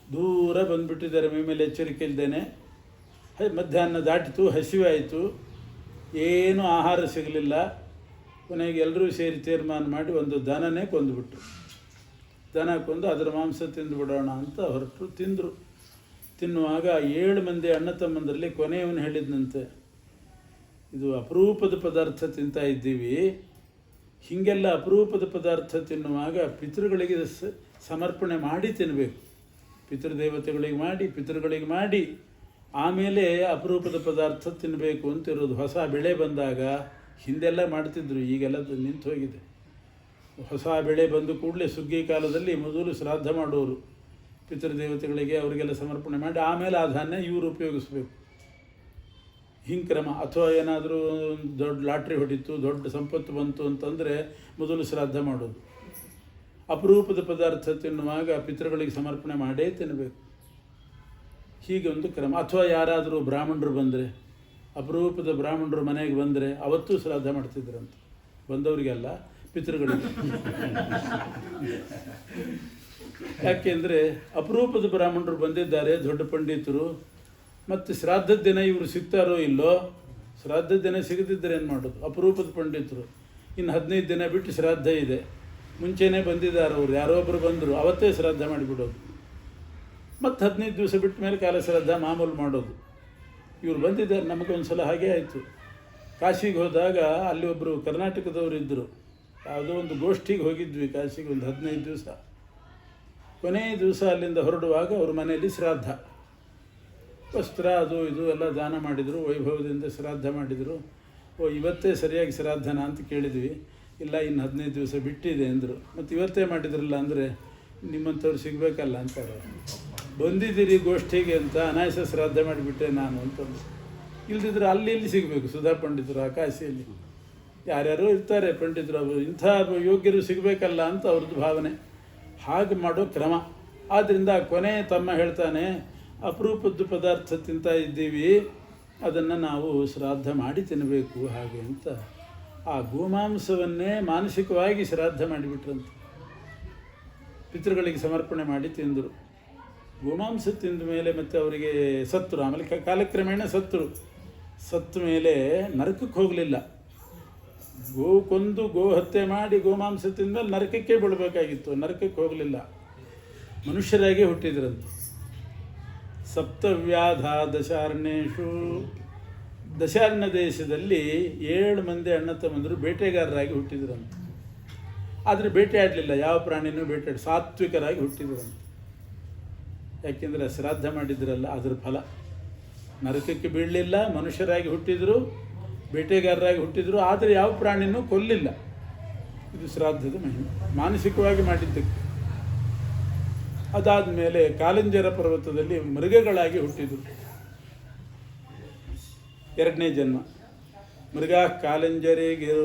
ದೂರ ಬಂದುಬಿಟ್ಟಿದ್ದಾರೆ. ಮೇಲೆ ಎಚ್ಚರಿಕೆ ಇಲ್ಲದೇನೆ. ಮಧ್ಯಾಹ್ನ ದಾಟಿತು, ಹಸಿವೆ ಆಯಿತು, ಏನೂ ಆಹಾರ ಸಿಗಲಿಲ್ಲ. ಕೊನೆಗೆ ಎಲ್ಲರೂ ಸೇರಿ ತೀರ್ಮಾನ ಮಾಡಿ ಒಂದು ದನನೇ ಕೊಂದುಬಿಟ್ರು. ದನ ಕೊಂದು ಅದರ ಮಾಂಸ ತಿಂದು ಬಿಡೋಣ ಅಂತ ಹೊರಟರು. ತಿಂದರು. ತಿನ್ನುವಾಗ 7 ಮಂದಿ ಅಣ್ಣ ತಮ್ಮಂದರಲ್ಲಿ ಕೊನೆಯವನು ಹೇಳಿದ್ನಂತೆ, ಇದು ಅಪರೂಪದ ಪದಾರ್ಥ ತಿಂತಾ ಇದ್ದೀವಿ. ಹೀಗೆಲ್ಲ ಅಪರೂಪದ ಪದಾರ್ಥ ತಿನ್ನುವಾಗ ಪಿತೃಗಳಿಗೆ ಸಮರ್ಪಣೆ ಮಾಡಿ ತಿನ್ನಬೇಕು. ಪಿತೃಗಳಿಗೆ ಮಾಡಿ ಆಮೇಲೆ ಅಪರೂಪದ ಪದಾರ್ಥ ತಿನ್ನಬೇಕು ಅಂತಿರೋದು. ಹೊಸ ಬೆಳೆ ಬಂದಾಗ ಹಿಂದೆಲ್ಲ ಮಾಡ್ತಿದ್ರು, ಈಗೆಲ್ಲ ನಿಂತು ಹೋಗಿದೆ. ಹೊಸ ಬೆಳೆ ಬಂದು ಕೂಡಲೇ ಸುಗ್ಗಿ ಕಾಲದಲ್ಲಿ ಮೊದಲು ಶ್ರಾದ್ದ ಮಾಡೋರು. ಪಿತೃದೇವತೆಗಳಿಗೆ ಅವರಿಗೆಲ್ಲ ಸಮರ್ಪಣೆ ಮಾಡಿ ಆಮೇಲೆ ಆ ಧಾನ್ಯ ಇವರು ಉಪಯೋಗಿಸ್ಬೇಕು. ಹಿಂಗೆ ಕ್ರಮ. ಅಥವಾ ಏನಾದರೂ ದೊಡ್ಡ ಲಾಟ್ರಿ ಹೊಡಿತು, ದೊಡ್ಡ ಸಂಪತ್ತು ಬಂತು ಅಂತಂದರೆ ಮೊದಲು ಶ್ರಾದ್ದ ಮಾಡೋದು. ಅಪರೂಪದ ಪದಾರ್ಥ ತಿನ್ನುವಾಗ ಪಿತೃಗಳಿಗೆ ಸಮರ್ಪಣೆ ಮಾಡೇ ತಿನ್ನಬೇಕು. ಹೀಗೆ ಒಂದು ಕ್ರಮ. ಅಥವಾ ಯಾರಾದರೂ ಬ್ರಾಹ್ಮಣರು ಬಂದರೆ, ಅಪರೂಪದ ಬ್ರಾಹ್ಮಣರು ಮನೆಗೆ ಬಂದರೆ ಅವತ್ತೂ ಶ್ರಾದ್ದ ಮಾಡ್ತಿದ್ರಂತ. ಬಂದವರಿಗೆಲ್ಲ, ಪಿತೃಗಳಿಗೆ. ಯಾಕೆಂದರೆ ಅಪರೂಪದ ಬ್ರಾಹ್ಮಣರು ಬಂದಿದ್ದಾರೆ, ದೊಡ್ಡ ಪಂಡಿತರು, ಮತ್ತು ಶ್ರಾದ್ದದ ದಿನ ಇವರು ಸಿಗ್ತಾರೋ ಇಲ್ಲೋ. ಶ್ರಾದ್ದದ ದಿನ ಸಿಗದಿದ್ದರೆ ಏನು ಮಾಡೋದು? ಅಪರೂಪದ ಪಂಡಿತರು, ಇನ್ನು 15 ದಿನ ಬಿಟ್ಟು ಶ್ರಾದ್ದ ಇದೆ, ಮುಂಚೆನೇ ಬಂದಿದ್ದಾರೆ ಅವರು, ಯಾರೋ ಒಬ್ಬರು ಬಂದರು, ಅವತ್ತೇ ಶ್ರಾದ್ದ ಮಾಡಿಬಿಡೋದು. ಮತ್ತು 15 ದಿವಸ ಬಿಟ್ಟ ಮೇಲೆ ಕಾಲ ಶ್ರಾದ್ದ ಮಾಮೂಲು ಮಾಡೋದು. ಇವರು ಬಂದಿದ್ದಾರೆ. ನಮಗೊಂದು ಸಲ ಹಾಗೇ ಆಯಿತು. ಕಾಶಿಗೆ ಹೋದಾಗ ಅಲ್ಲಿ ಒಬ್ಬರು ಕರ್ನಾಟಕದವರು ಇದ್ದರು. ಯಾವುದೋ ಒಂದು ಗೋಷ್ಠಿಗೆ ಹೋಗಿದ್ವಿ ಕಾಶಿಗೆ, ಒಂದು 15 ದಿವಸ. ಕೊನೆಯ ದಿವಸ ಅಲ್ಲಿಂದ ಹೊರಡುವಾಗ ಅವ್ರ ಮನೆಯಲ್ಲಿ ಶ್ರಾದ್ದ, ವಸ್ತ್ರ ಅದು ಇದು ಎಲ್ಲ ದಾನ ಮಾಡಿದರು, ವೈಭವದಿಂದ ಶ್ರಾದ್ದ ಮಾಡಿದರು. ಇವತ್ತೇ ಸರಿಯಾಗಿ ಶ್ರಾದ್ದನ ಅಂತ ಕೇಳಿದ್ವಿ. ಇಲ್ಲ, ಇನ್ನು 15 ದಿವಸ ಬಿಟ್ಟಿದೆ ಅಂದರು. ಮತ್ತು ಇವತ್ತೇ ಮಾಡಿದ್ರಲ್ಲ ಅಂದರೆ ನಿಮ್ಮಂಥವ್ರು ಸಿಗಬೇಕಲ್ಲ ಅಂತಾರೆ. ಬಂದಿದ್ದೀರಿ ಗೋಷ್ಠಿಗೆ ಅಂತ ಅನಾಯಸ ಶ್ರಾದ್ದ ಮಾಡಿಬಿಟ್ಟೆ ನಾನು ಅಂತಂದು. ಇಲ್ದಿದ್ರೆ ಅಲ್ಲಿ ಇಲ್ಲಿ ಸಿಗಬೇಕು ಸುಧಾ ಪಂಡಿತರು, ಆಕಾಶಿಯಲ್ಲಿ ಯಾರ್ಯಾರೋ ಇರ್ತಾರೆ ಪಂಡಿತರು, ಅವರು ಇಂಥ ಯೋಗ್ಯರು ಸಿಗಬೇಕಲ್ಲ ಅಂತ ಅವ್ರದ್ದು ಭಾವನೆ. ಹಾಗೆ ಮಾಡೋ ಕ್ರಮ. ಆದ್ದರಿಂದ ಕೊನೆ ತಮ್ಮ ಹೇಳ್ತಾನೆ, ಅಪರೂಪದ್ದು ಪದಾರ್ಥ ತಿಂತಾ ಇದ್ದೀವಿ, ಅದನ್ನು ನಾವು ಶ್ರಾದ್ದ ಮಾಡಿ ತಿನ್ನಬೇಕು ಹಾಗೆ ಅಂತ. ಆ ಗೋಮಾಂಸವನ್ನೇ ಮಾನಸಿಕವಾಗಿ ಶ್ರಾದ್ದ ಮಾಡಿಬಿಟ್ರಂತೆ. ಪಿತೃಗಳಿಗೆ ಸಮರ್ಪಣೆ ಮಾಡಿ ತಿಂದರು. ಗೋಮಾಂಸ ತಿಂದ ಮೇಲೆ ಮತ್ತು ಅವರಿಗೆ ಸತ್ತರು. ಆಮೇಲೆ ಕಾಲಕ್ರಮೇಣ ಸತ್ತರು. ಸತ್ತ ಮೇಲೆ ನರಕಕ್ಕೆ ಹೋಗಲಿಲ್ಲ. ಗೋ ಕೊಂದು ಗೋ ಹತ್ಯೆ ಮಾಡಿ ಗೋಮಾಂಸ ತಿಂದಮೇಲೆ ನರಕಕ್ಕೆ ಬೀಳಬೇಕಾಗಿತ್ತು. ನರಕಕ್ಕೆ ಹೋಗಲಿಲ್ಲ, ಮನುಷ್ಯರಾಗಿ ಹುಟ್ಟಿದ್ರಂತೆ. ಸಪ್ತವ್ಯಾಧ ದಶಾರಣ್ಯೇಶು, ದಶಾರಣ್ಯ ದೇಶದಲ್ಲಿ 7 ಮಂದಿ ಅಣ್ಣ ತಮ್ಮಂದರು ಬೇಟೆಗಾರರಾಗಿ ಹುಟ್ಟಿದ್ರಂತೆ. ಆದರೆ ಬೇಟೆ ಆಡಲಿಲ್ಲ, ಯಾವ ಪ್ರಾಣಿನೂ ಬೇಟೆ ಸಾತ್ವಿಕರಾಗಿ ಹುಟ್ಟಿದ್ರಂತೆ. ಯಾಕೆಂದರೆ ಶ್ರಾದ್ದ ಮಾಡಿದ್ರಲ್ಲ, ಅದರ ಫಲ. ನರಕಕ್ಕೆ ಬೀಳಲಿಲ್ಲ, ಮನುಷ್ಯರಾಗಿ ಹುಟ್ಟಿದರು, ಬೇಟೆಗಾರರಾಗಿ ಹುಟ್ಟಿದರು, ಆದರೆ ಯಾವ ಪ್ರಾಣಿನೂ ಕೊಲ್ಲಿಲ್ಲ. ಇದು ಶ್ರಾದ್ದದ ಮಹಿಮೆ, ಮಾನಸಿಕವಾಗಿ ಮಾಡಿದ್ದಕ್ಕೆ. ಅದಾದ ಮೇಲೆ ಕಾಲಂಜರ ಪರ್ವತದಲ್ಲಿ ಮೃಗಗಳಾಗಿ ಹುಟ್ಟಿದರು. 2ನೇ ಜನ್ಮ ಮೃಗ ಕಾಲಂಜರಿಗೆ.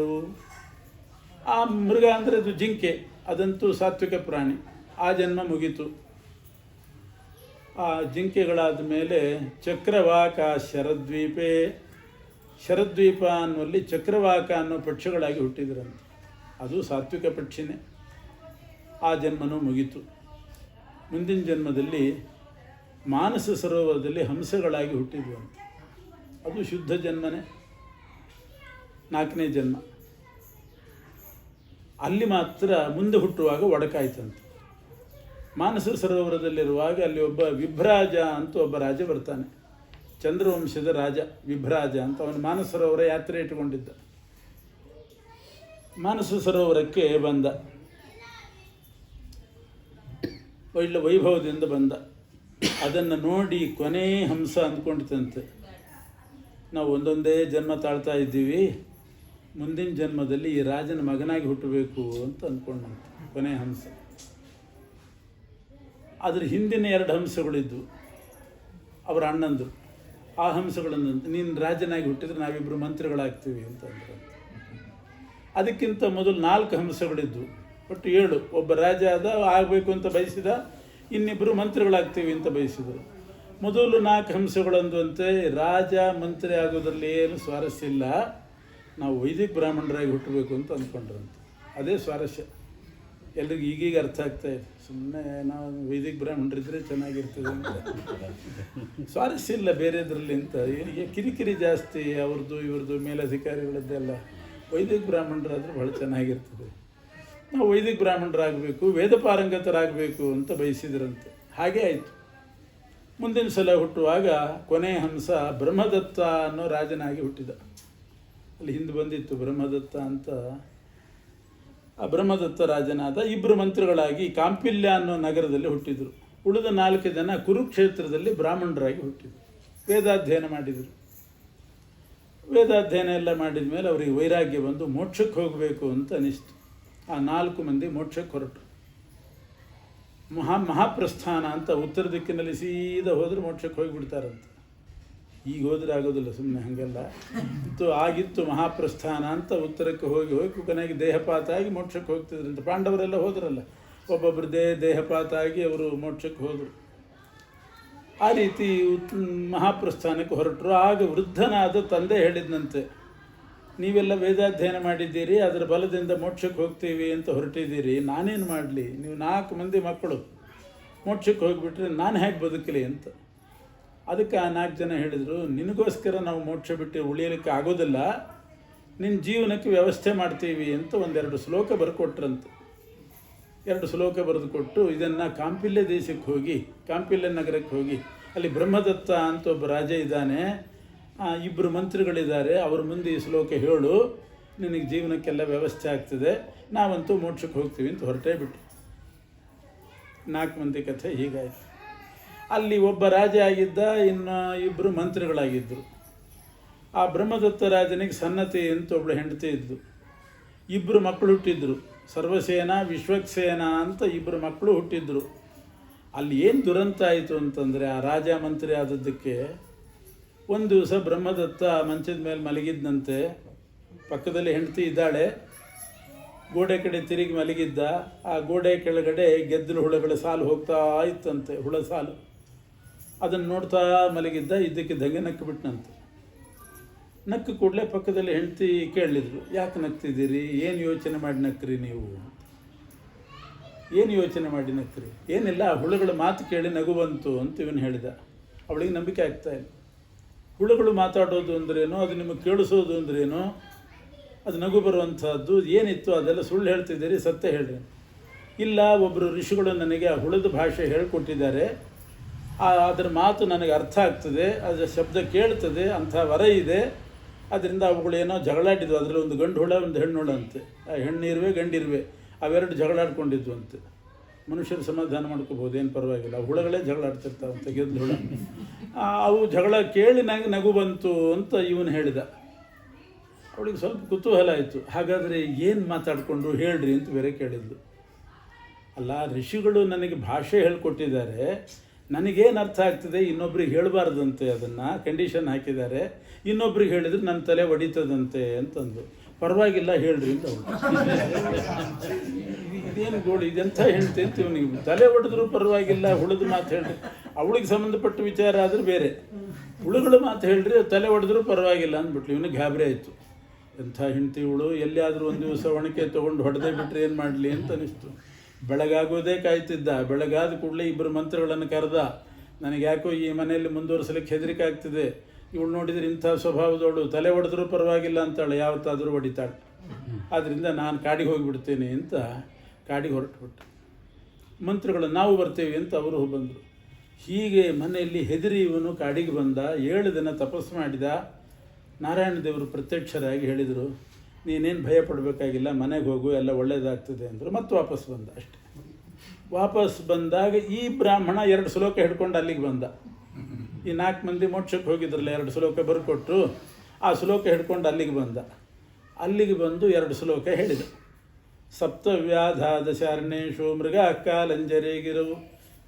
ಆ ಮೃಗ ಅಂದರೆ ಅದು ಜಿಂಕೆ, ಅದಂತೂ ಸಾತ್ವಿಕ ಪ್ರಾಣಿ. ಆ ಜನ್ಮ ಮುಗೀತು. ಆ ಜಿಂಕೆಗಳಾದ ಮೇಲೆ ಚಕ್ರವಾಕ ಶರದ್ವೀಪೆ, ಶರದ್ವೀಪ ಅನ್ನುವಲ್ಲಿ ಚಕ್ರವಾಕ ಅನ್ನೋ ಪಕ್ಷಿಗಳಾಗಿ ಹುಟ್ಟಿದ್ರಂತೆ. ಅದು ಸಾತ್ವಿಕ ಪಕ್ಷಿನೇ. ಆ ಜನ್ಮನೂ ಮುಗೀತು. ಮುಂದಿನ ಜನ್ಮದಲ್ಲಿ ಮಾನಸ ಸರೋವರದಲ್ಲಿ ಹಂಸಗಳಾಗಿ ಹುಟ್ಟಿದ್ವಂತೆ. ಅದು ಶುದ್ಧ ಜನ್ಮನೇ, 4ನೇ ಜನ್ಮ. ಅಲ್ಲಿ ಮಾತ್ರ ಮುಂದೆ ಹುಟ್ಟುವಾಗ ಒಡಕಾಯ್ತಂತೆ. ಮಾನಸ ಸರೋವರದಲ್ಲಿರುವಾಗ ಅಲ್ಲಿ ಒಬ್ಬ ವಿಭ್ರಾಜ ಅಂತ ಒಬ್ಬ ರಾಜ ಬರ್ತಾನೆ. ಚಂದ್ರವಂಶದ ರಾಜ ವಿಭ್ರಾಜ ಅಂತ. ಅವನು ಮಾನಸ ಸರೋವರ ಯಾತ್ರೆ ಇಟ್ಟುಕೊಂಡಿದ್ದ. ಮಾನಸ ಸರೋವರಕ್ಕೆ ಬಂದ, ಒಳ್ಳೆ ವೈಭವದಿಂದ ಬಂದ. ಅದನ್ನು ನೋಡಿ ಕೊನೆ ಹಂಸ ಅಂದ್ಕೊಂಡಿತಂತೆ, ನಾವು ಒಂದೊಂದೇ ಜನ್ಮ ತಾಳ್ತಾ ಇದ್ದೀವಿ, ಮುಂದಿನ ಜನ್ಮದಲ್ಲಿ ಈ ರಾಜನ ಮಗನಾಗಿ ಹುಟ್ಟಬೇಕು ಅಂತ ಅಂದ್ಕೊಂಡಂತೆ ಕೊನೆ ಹಂಸ. ಅದ್ರ ಹಿಂದಿನ 2 ಹಂಸಗಳಿದ್ವು, ಅವರ ಅಣ್ಣಂದರು. ಆ ಹಂಸಗಳನ್ನು, ನೀನು ರಾಜನಾಗಿ ಹುಟ್ಟಿದ್ರೆ ನಾವಿಬ್ಬರು ಮಂತ್ರಿಗಳಾಗ್ತೀವಿ ಅಂತ ಅಂದ್ರು. ಅದಕ್ಕಿಂತ ಮೊದಲು 4 ಹಂಸಗಳಿದ್ವು, ಒಟ್ಟು 7. ಒಬ್ಬ ರಾಜ ಆಗಬೇಕು ಅಂತ ಬಯಸಿದ, ಇನ್ನಿಬ್ಬರು ಮಂತ್ರಿಗಳಾಗ್ತೀವಿ ಅಂತ ಬಯಸಿದರು. ಮೊದಲು 4 ಹಂಸಗಳಂದಂತೆ ರಾಜ ಮಂತ್ರಿ ಆಗೋದ್ರಲ್ಲಿ ಏನು ಸ್ವಾರಸ್ಯ ಇಲ್ಲ, ನಾವು ವೈದಿಕ ಬ್ರಾಹ್ಮಣರಾಗಿ ಹುಟ್ಟಬೇಕು ಅಂತ ಅಂದ್ಕೊಂಡ್ರಂತೆ. ಅದೇ ಸ್ವಾರಸ್ಯ. ಎಲ್ರಿಗೂ ಈಗೀಗ ಅರ್ಥ ಆಗ್ತಾಯಿದೆ. ಸುಮ್ಮನೆ ನಾವು ವೈದಿಕ ಬ್ರಾಹ್ಮಣರಿದ್ದರೆ ಚೆನ್ನಾಗಿರ್ತದೆ ಅಂತ ಸ್ವಾರಸ್ಯ ಇಲ್ಲ ಬೇರೆದ್ರಲ್ಲಿ ಅಂತ. ಕಿರಿಕಿರಿ ಜಾಸ್ತಿ, ಅವ್ರದ್ದು ಇವ್ರದ್ದು ಮೇಲಧಿಕಾರಿಗಳದ್ದೆಲ್ಲ. ವೈದಿಕ ಬ್ರಾಹ್ಮಣರಾದರೆ ಭಾಳ ಚೆನ್ನಾಗಿರ್ತದೆ. ನಾವು ವೈದಿಕ ಬ್ರಾಹ್ಮಣರಾಗಬೇಕು, ವೇದ ಪಾರಂಗತರಾಗಬೇಕು ಅಂತ ಬಯಸಿದ್ರಂತೆ. ಹಾಗೇ ಆಯಿತು. ಮುಂದಿನ ಸಲ ಹುಟ್ಟುವಾಗ ಕೊನೆ ಹಂಸ ಬ್ರಹ್ಮದತ್ತ ಅನ್ನೋ ರಾಜನಾಗಿ ಹುಟ್ಟಿದ. ಅಲ್ಲಿ ಹಿಂದೆ ಬಂದಿತ್ತು ಬ್ರಹ್ಮದತ್ತ ಅಂತ. ಆ ಬ್ರಹ್ಮದತ್ತ ರಾಜನಾದ. 2 ಮಂತ್ರಿಗಳಾಗಿ ಕಾಂಪಿಲ್ಯ ಅನ್ನೋ ನಗರದಲ್ಲಿ ಹುಟ್ಟಿದರು. ಉಳಿದ 4 ಜನ ಕುರುಕ್ಷೇತ್ರದಲ್ಲಿ ಬ್ರಾಹ್ಮಣರಾಗಿ ಹುಟ್ಟಿದರು. ವೇದಾಧ್ಯಯನ ಮಾಡಿದರು. ವೇದಾಧ್ಯಯನ ಎಲ್ಲ ಮಾಡಿದ ಮೇಲೆ ಅವರಿಗೆ ವೈರಾಗ್ಯ ಬಂದು ಮೋಕ್ಷಕ್ಕೆ ಹೋಗಬೇಕು ಅಂತ ಅನಿಸ್ತು. ಆ 4 ಮಂದಿ ಮೋಕ್ಷಕ್ಕೆ ಹೊರಟು. ಮಹಾಪ್ರಸ್ಥಾನ ಅಂತ ಉತ್ತರ ದಿಕ್ಕಿನಲ್ಲಿ ಸೀದಾ ಹೋದರೆ ಮೋಕ್ಷಕ್ಕೆ ಹೋಗಿಬಿಡ್ತಾರಂತೆ. ಈಗ ಹೋದರೆ ಆಗೋದಿಲ್ಲ, ಸುಮ್ಮನೆ ಹಾಗೆಲ್ಲ ಇತ್ತು. ಆಗಿತ್ತು ಮಹಾಪ್ರಸ್ಥಾನ ಅಂತ. ಉತ್ತರಕ್ಕೆ ಹೋಗಿ ಕೊನೆಗೆ ದೇಹಪಾತ ಆಗಿ ಮೋಕ್ಷಕ್ಕೆ ಹೋಗ್ತಿದ್ರಂತೆ. ಪಾಂಡವರೆಲ್ಲ ಹೋದ್ರಲ್ಲ, ಒಬ್ಬೊಬ್ಬರು ದೇಹಪಾತ ಆಗಿ ಅವರು ಮೋಕ್ಷಕ್ಕೆ ಹೋದರು. ಆ ರೀತಿ ಮಹಾಪ್ರಸ್ಥಾನಕ್ಕೆ ಹೊರಟರು. ಆಗ ವೃದ್ಧನಾದ ತಂದೆ ಹೇಳಿದ್ನಂತೆ, ನೀವೆಲ್ಲ ವೇದಾಧ್ಯಯನ ಮಾಡಿದ್ದೀರಿ, ಅದರ ಬಲದಿಂದ ಮೋಕ್ಷಕ್ಕೆ ಹೋಗ್ತೀವಿ ಅಂತ ಹೊರಟಿದ್ದೀರಿ, ನಾನೇನು ಮಾಡಲಿ? ನೀವು 4 ಮಂದಿ ಮಕ್ಕಳು ಮೋಕ್ಷಕ್ಕೆ ಹೋಗಿಬಿಟ್ರೆ ನಾನು ಹೇಗೆ ಬದುಕಲಿ ಅಂತ. ಅದಕ್ಕೆ ಆ 4 ಜನ ಹೇಳಿದರು, ನಿನಗೋಸ್ಕರ ನಾವು ಮೋಕ್ಷ ಬಿಟ್ಟು ಉಳಿಯಲಿಕ್ಕೆ ಆಗೋದಿಲ್ಲ, ನಿನ್ನ ಜೀವನಕ್ಕೆ ವ್ಯವಸ್ಥೆ ಮಾಡ್ತೀವಿ ಅಂತ 1-2 ಶ್ಲೋಕ ಬರ್ಕೊಟ್ರಂತೆ. 2 ಶ್ಲೋಕ ಬರೆದು ಕೊಟ್ಟು, ಇದನ್ನು ಕಾಂಪಿಲ್ಯ ದೇಶಕ್ಕೆ ಹೋಗಿ, ಕಾಂಪಿಲ್ಯ ನಗರಕ್ಕೆ ಹೋಗಿ, ಅಲ್ಲಿ ಬ್ರಹ್ಮದತ್ತ ಅಂತ ಒಬ್ಬ ರಾಜ ಇದ್ದಾನೆ, 2 ಮಂತ್ರಿಗಳಿದ್ದಾರೆ, ಅವ್ರ ಮುಂದೆ ಈ ಶ್ಲೋಕ ಹೇಳು, ನಿನಗೆ ಜೀವನಕ್ಕೆಲ್ಲ ವ್ಯವಸ್ಥೆ ಆಗ್ತದೆ, ನಾವಂತೂ ಮೋಕ್ಷಕ್ಕೆ ಹೋಗ್ತೀವಿ ಅಂತ ಹೊರಟೇ ಬಿಟ್ಟು. 4 ಮಂದಿ ಕಥೆ ಹೀಗಾಯಿತು. ಅಲ್ಲಿ ಒಬ್ಬ ರಾಜ ಆಗಿದ್ದ, ಇನ್ನು 2 ಮಂತ್ರಿಗಳಾಗಿದ್ದರು. ಆ ಬ್ರಹ್ಮದತ್ತ ರಾಜನಿಗೆ ಸನ್ನತಿ ಅಂತ ಒಬ್ಬಳು ಹೆಂಡತಿ ಇದ್ದು, 2 ಮಕ್ಕಳು ಹುಟ್ಟಿದ್ರು, ಸರ್ವಸೇನ ವಿಶ್ವಕ್ಸೇನ ಅಂತ 2 ಮಕ್ಕಳು ಹುಟ್ಟಿದ್ರು. ಅಲ್ಲಿ ಏನು ದುರಂತ ಆಯಿತು ಅಂತಂದರೆ, ಆ ರಾಜ ಮಂತ್ರಿ ಆದದ್ದಕ್ಕೆ ಒಂದು ದಿವಸ ಬ್ರಹ್ಮದತ್ತ ಮಂಚದ ಮೇಲೆ ಮಲಗಿದ್ದಂತೆ, ಪಕ್ಕದಲ್ಲಿ ಹೆಂಡತಿ ಇದ್ದಾಳೆ, ಗೋಡೆ ಕಡೆ ತಿರುಗಿ ಮಲಗಿದ್ದ. ಆ ಗೋಡೆ ಕೆಳಗಡೆ ಗೆದ್ದಲು ಹುಳಗಳ ಸಾಲು ಹೋಗ್ತಾ ಇತ್ತಂತೆ, ಹುಳ ಸಾಲು. ಅದನ್ನು ನೋಡ್ತಾ ಮಲಗಿದ್ದ, ಇದ್ದಕ್ಕಿದ್ದಂಗೆ ನಕ್ಕು ಬಿಟ್ಟನಂತೆ. ನಕ್ಕು ಕೂಡಲೇ ಪಕ್ಕದಲ್ಲಿ ಹೆಂಡತಿ ಕೇಳಿದ್ರು, ಯಾಕೆ ನಗ್ತಿದ್ದೀರಿ, ಏನು ಯೋಚನೆ ಮಾಡಿ ನಕ್ಕ್ರಿ ನೀವು? ಏನು ಯೋಚನೆ ಮಾಡಿ ನಕ್ಕ್ರಿ? ಏನಿಲ್ಲ, ಹುಳುಗಳ ಮಾತು ಕೇಳಿ ನಗು ಬಂತು ಅಂತ ಇವನು ಹೇಳಿದ. ಅವಳಿಗೆ ನಂಬಿಕೆ ಆಗ್ತಾ ಇಲ್ಲ. ಹುಳುಗಳು ಮಾತಾಡೋದು ಅಂದ್ರೇನು, ಅದು ನಿಮಗೆ ಕೇಳಿಸೋದು ಅಂದ್ರೇನು, ಅದು ನಗು ಬರುವಂಥದ್ದು ಏನಿತ್ತು, ಅದೆಲ್ಲ ಸುಳ್ಳು ಹೇಳ್ತಿದ್ದೀರಿ, ಸತ್ಯ ಹೇಳ್ರಿ. ಇಲ್ಲ, ಒಬ್ಬರು ಋಷಿಗಳು ನನಗೆ ಆ ಹುಳದ ಭಾಷೆ ಹೇಳ್ಕೊಟ್ಟಿದ್ದಾರೆ, ಅದರ ಮಾತು ನನಗೆ ಅರ್ಥ ಆಗ್ತದೆ, ಅದರ ಶಬ್ದ ಕೇಳ್ತದೆ, ಅಂಥ ವರ ಇದೆ, ಅದರಿಂದ ಅವುಗಳೇನೋ ಜಗಳಾಡಿದ್ವು. ಅದರಲ್ಲಿ ಒಂದು ಗಂಡು ಹುಳ, ಒಂದು ಹೆಣ್ಣು ಹುಳ ಅಂತೆ. ಆ ಹೆಣ್ಣಿರುವೆ ಗಂಡಿರುವೆ ಅವೆರಡು ಜಗಳಾಡ್ಕೊಂಡಿದ್ವು ಅಂತೆ. ಮನುಷ್ಯರು ಸಮಾಧಾನ ಮಾಡ್ಕೋಬೋದು, ಏನು ಪರವಾಗಿಲ್ಲ, ಹುಳಗಳೇ ಜಗಳಾಡ್ತಿರ್ತಾವಂತೆ, ಗೆದ್ದು ಹುಳ. ಅವು ಜಗಳ ಕೇಳಿ ನನಗೆ ನಗು ಬಂತು ಅಂತ ಇವನು ಹೇಳಿದ. ಅವಳಿಗೆ ಸ್ವಲ್ಪ ಕುತೂಹಲ ಆಯಿತು. ಹಾಗಾದರೆ ಏನು ಮಾತಾಡಿಕೊಂಡ್ರು ಹೇಳ್ರಿ ಅಂತ ಬೇರೆ ಕೇಳಿದ್ಲು. ಅಲ್ಲ, ಋಷಿಗಳು ನನಗೆ ಭಾಷೆ ಹೇಳ್ಕೊಟ್ಟಿದ್ದಾರೆ, ನನಗೇನು ಅರ್ಥ ಆಗ್ತದೆ ಇನ್ನೊಬ್ರಿಗೆ ಹೇಳಬಾರ್ದಂತೆ, ಅದನ್ನು ಕಂಡೀಷನ್ ಹಾಕಿದ್ದಾರೆ, ಇನ್ನೊಬ್ರಿಗೆ ಹೇಳಿದ್ರೆ ನನ್ನ ತಲೆ ಒಡಿತದಂತೆ ಅಂತಂದು. ಪರವಾಗಿಲ್ಲ ಹೇಳ್ರಿ ಅಂತ ಅವಳು. ಇದೇನು ಗೋಳು, ಇದೆಂಥ ಹೆಂಡ್ತಿ ಅಂತ ಇವನಿಗೆ. ತಲೆ ಹೊಡೆದ್ರು ಪರವಾಗಿಲ್ಲ, ಹುಳದ ಮಾತು ಹೇಳ್ರಿ, ಅವಳಿಗೆ ಸಂಬಂಧಪಟ್ಟ ವಿಚಾರ ಆದ್ರೆ ಬೇರೆ, ಹುಳುಗಳ ಮಾತು ಹೇಳ್ರಿ, ತಲೆ ಹೊಡೆದ್ರು ಪರವಾಗಿಲ್ಲ ಅಂದ್ಬಿಟ್ಲು. ಇವನಿಗೆ ಗಾಬರಿ ಆಯಿತು. ಎಂಥ ಹೆಂಡ್ತಿ ಇವಳು, ಎಲ್ಲಿಯಾದರೂ ಒಂದು ದಿವಸ ಒಣಕೆ ತೊಗೊಂಡು ಹೊಡೆದೇ ಬಿಟ್ಟರೆ ಏನು ಮಾಡಲಿ ಅಂತ ಅನಿಸ್ತು. ಬೆಳಗಾಗೋದೇ ಕಾಯ್ತಿದ್ದ. ಬೆಳಗಾದ ಕೂಡಲೇ 2 ಮಂತ್ರಿಗಳನ್ನು ಕರೆದ. ನನಗೆ ಯಾಕೋ ಈ ಮನೆಯಲ್ಲಿ ಮುಂದುವರಿಸಲಿಕ್ಕೆ ಹೆದರಿಕೆ ಆಗ್ತಿದೆ, ಇವಳು ನೋಡಿದರೆ ಇಂಥ ಸ್ವಭಾವದವಳು, ತಲೆ ಹೊಡೆದ್ರೂ ಪರವಾಗಿಲ್ಲ ಅಂತಾಳೆ, ಯಾವತ್ತಾದರೂ ಹೊಡಿತಾಳೆ, ಆದ್ದರಿಂದ ನಾನು ಕಾಡಿಗೆ ಹೋಗಿಬಿಡ್ತೇನೆ ಅಂತ ಕಾಡಿಗೆ ಹೊರಟುಬಿಟ್ಟು. ಮಂತ್ರಿಗಳು ನಾವು ಬರ್ತೇವೆ ಅಂತ ಅವರು ಬಂದರು. ಹೀಗೆ ಮನೆಯಲ್ಲಿ ಹೆದರಿ ಇವನು ಕಾಡಿಗೆ ಬಂದ. 7 ದಿನ ತಪಸ್ಸು ಮಾಡಿದ. ನಾರಾಯಣ ದೇವರು ಪ್ರತ್ಯಕ್ಷರಾಗಿ ಹೇಳಿದರು, ನೀನೇನು ಭಯ ಪಡಬೇಕಾಗಿಲ್ಲ, ಮನೆಗೆ ಹೋಗು, ಎಲ್ಲ ಒಳ್ಳೆಯದಾಗ್ತದೆ ಅಂದರು. ಮತ್ತು ವಾಪಸ್ ಬಂದ. ಅಷ್ಟೆ. ವಾಪಸ್ ಬಂದಾಗ ಈ ಬ್ರಾಹ್ಮಣ 2 ಶ್ಲೋಕ ಹಿಡ್ಕೊಂಡು ಅಲ್ಲಿಗೆ ಬಂದ. ಈ 4 ಮಂದಿ ಮೋಕ್ಷಕ್ಕೆ ಹೋಗಿದ್ರಲ್ಲ, 2 ಶ್ಲೋಕ ಬರ್ಕೊಟ್ರು, ಆ ಶ್ಲೋಕ ಹಿಡ್ಕೊಂಡು ಅಲ್ಲಿಗೆ ಬಂದ. ಅಲ್ಲಿಗೆ ಬಂದು 2 ಶ್ಲೋಕ ಹೇಳಿದ. ಸಪ್ತವ್ಯಾಧಾದಶಾರ್ಣೇಶು ಮೃಗ ಕಾಲಂಜರೇ ಗಿರವು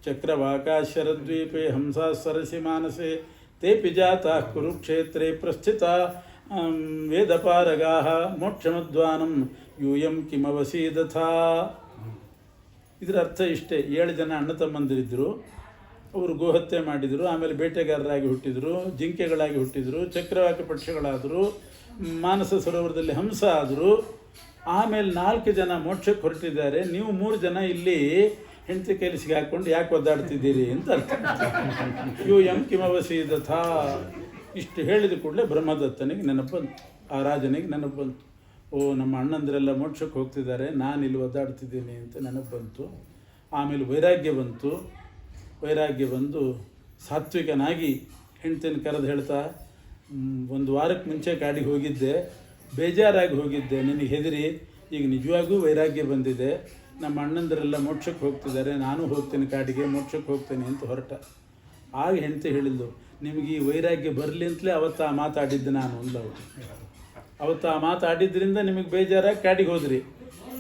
ಚಕ್ರವಾಕಾಶರದ್ವೀಪೆ ಹಂಸಾ ಸರಸಿ ಮಾನಸೆ ತೇಪಿ ಜಾತಾ ಕುರುಕ್ಷೇತ್ರೇ ಪ್ರಸ್ಥಿತ ವೇದಪಾರಗಾ ಮೋಕ್ಷಮಧ್ವಾನಂ ಯೂಯಂ ಕಿಮವಸೀದಥಾ. ಇದರ ಅರ್ಥ ಇಷ್ಟೇ. 7 ಜನ ಅಣ್ಣ ತಮ್ಮಂದಿರಿದ್ದರು. ಅವರು ಗೋಹತ್ಯೆ ಮಾಡಿದರು, ಆಮೇಲೆ ಬೇಟೆಗಾರರಾಗಿ ಹುಟ್ಟಿದರು, ಜಿಂಕೆಗಳಾಗಿ ಹುಟ್ಟಿದರು, ಚಕ್ರವಾಕ ಪಕ್ಷಿಗಳಾದರು, ಮಾನಸ ಸರೋವರದಲ್ಲಿ ಹಂಸ ಆದರು. ಆಮೇಲೆ 4 ಜನ ಮೋಕ್ಷಕ್ಕೆ ಹೊರಟಿದ್ದಾರೆ. ನೀವು 3 ಜನ ಇಲ್ಲಿ ಹೆಂಡತಿ ಕೈಲಿ ಸಿಗಾಕೊಂಡು ಯಾಕೆ ಒದ್ದಾಡ್ತಿದ್ದೀರಿ ಅಂತ ಅರ್ಥ. ಯೂಯಂ ಕಿಮವಸೀದಥಾ. ಇಷ್ಟು ಹೇಳಿದ ಕೂಡಲೇ ಬ್ರಹ್ಮದತ್ತನಿಗೆ ನೆನಪು ಬಂತು, ಆ ರಾಜನಿಗೆ ನೆನಪು ಬಂತು. ಓ, ನಮ್ಮ ಅಣ್ಣಂದರೆಲ್ಲ ಮೋಕ್ಷಕ್ಕೆ ಹೋಗ್ತಿದ್ದಾರೆ, ನಾನು ಇಲ್ಲಿ ಒದ್ದಾಡ್ತಿದ್ದೀನಿ ಅಂತ ನೆನಪು ಬಂತು. ಆಮೇಲೆ ವೈರಾಗ್ಯ ಬಂತು. ವೈರಾಗ್ಯ ಬಂದು ಸಾತ್ವಿಕನಾಗಿ ಹೆಂಡ್ತಿನ ಕರೆದು ಹೇಳ್ತಾ, 1 ವಾರಕ್ಕೆ ಮುಂಚೆ ಕಾಡಿಗೆ ಹೋಗಿದ್ದೆ, ಬೇಜಾರಾಗಿ ಹೋಗಿದ್ದೆ, ನಿನಗೆ ಹೆದರಿ, ಈಗ ನಿಜವಾಗೂ ವೈರಾಗ್ಯ ಬಂದಿದೆ, ನಮ್ಮ ಅಣ್ಣಂದರೆಲ್ಲ ಮೋಕ್ಷಕ್ಕೆ ಹೋಗ್ತಿದ್ದಾರೆ, ನಾನು ಹೋಗ್ತೇನೆ ಕಾಡಿಗೆ, ಮೋಕ್ಷಕ್ಕೆ ಹೋಗ್ತೇನೆ ಅಂತ ಹೊರಟ. ಆಗ ಹೆಂಡ್ತಿ ಹೇಳಿದ್ದು, ನಿಮಗೆ ಈ ವೈರಾಗ್ಯ ಬರಲಿ ಅಂತಲೇ ಅವತ್ತು ಆ ಮಾತಾಡಿದ್ದು ನಾನು ಅಂದವು. ಅವತ್ತು ಆ ಮಾತಾಡಿದ್ದರಿಂದ ನಿಮಗೆ ಬೇಜಾರಾಗಿ ಕಾಡಿಗೆ ಹೋದ್ರಿ,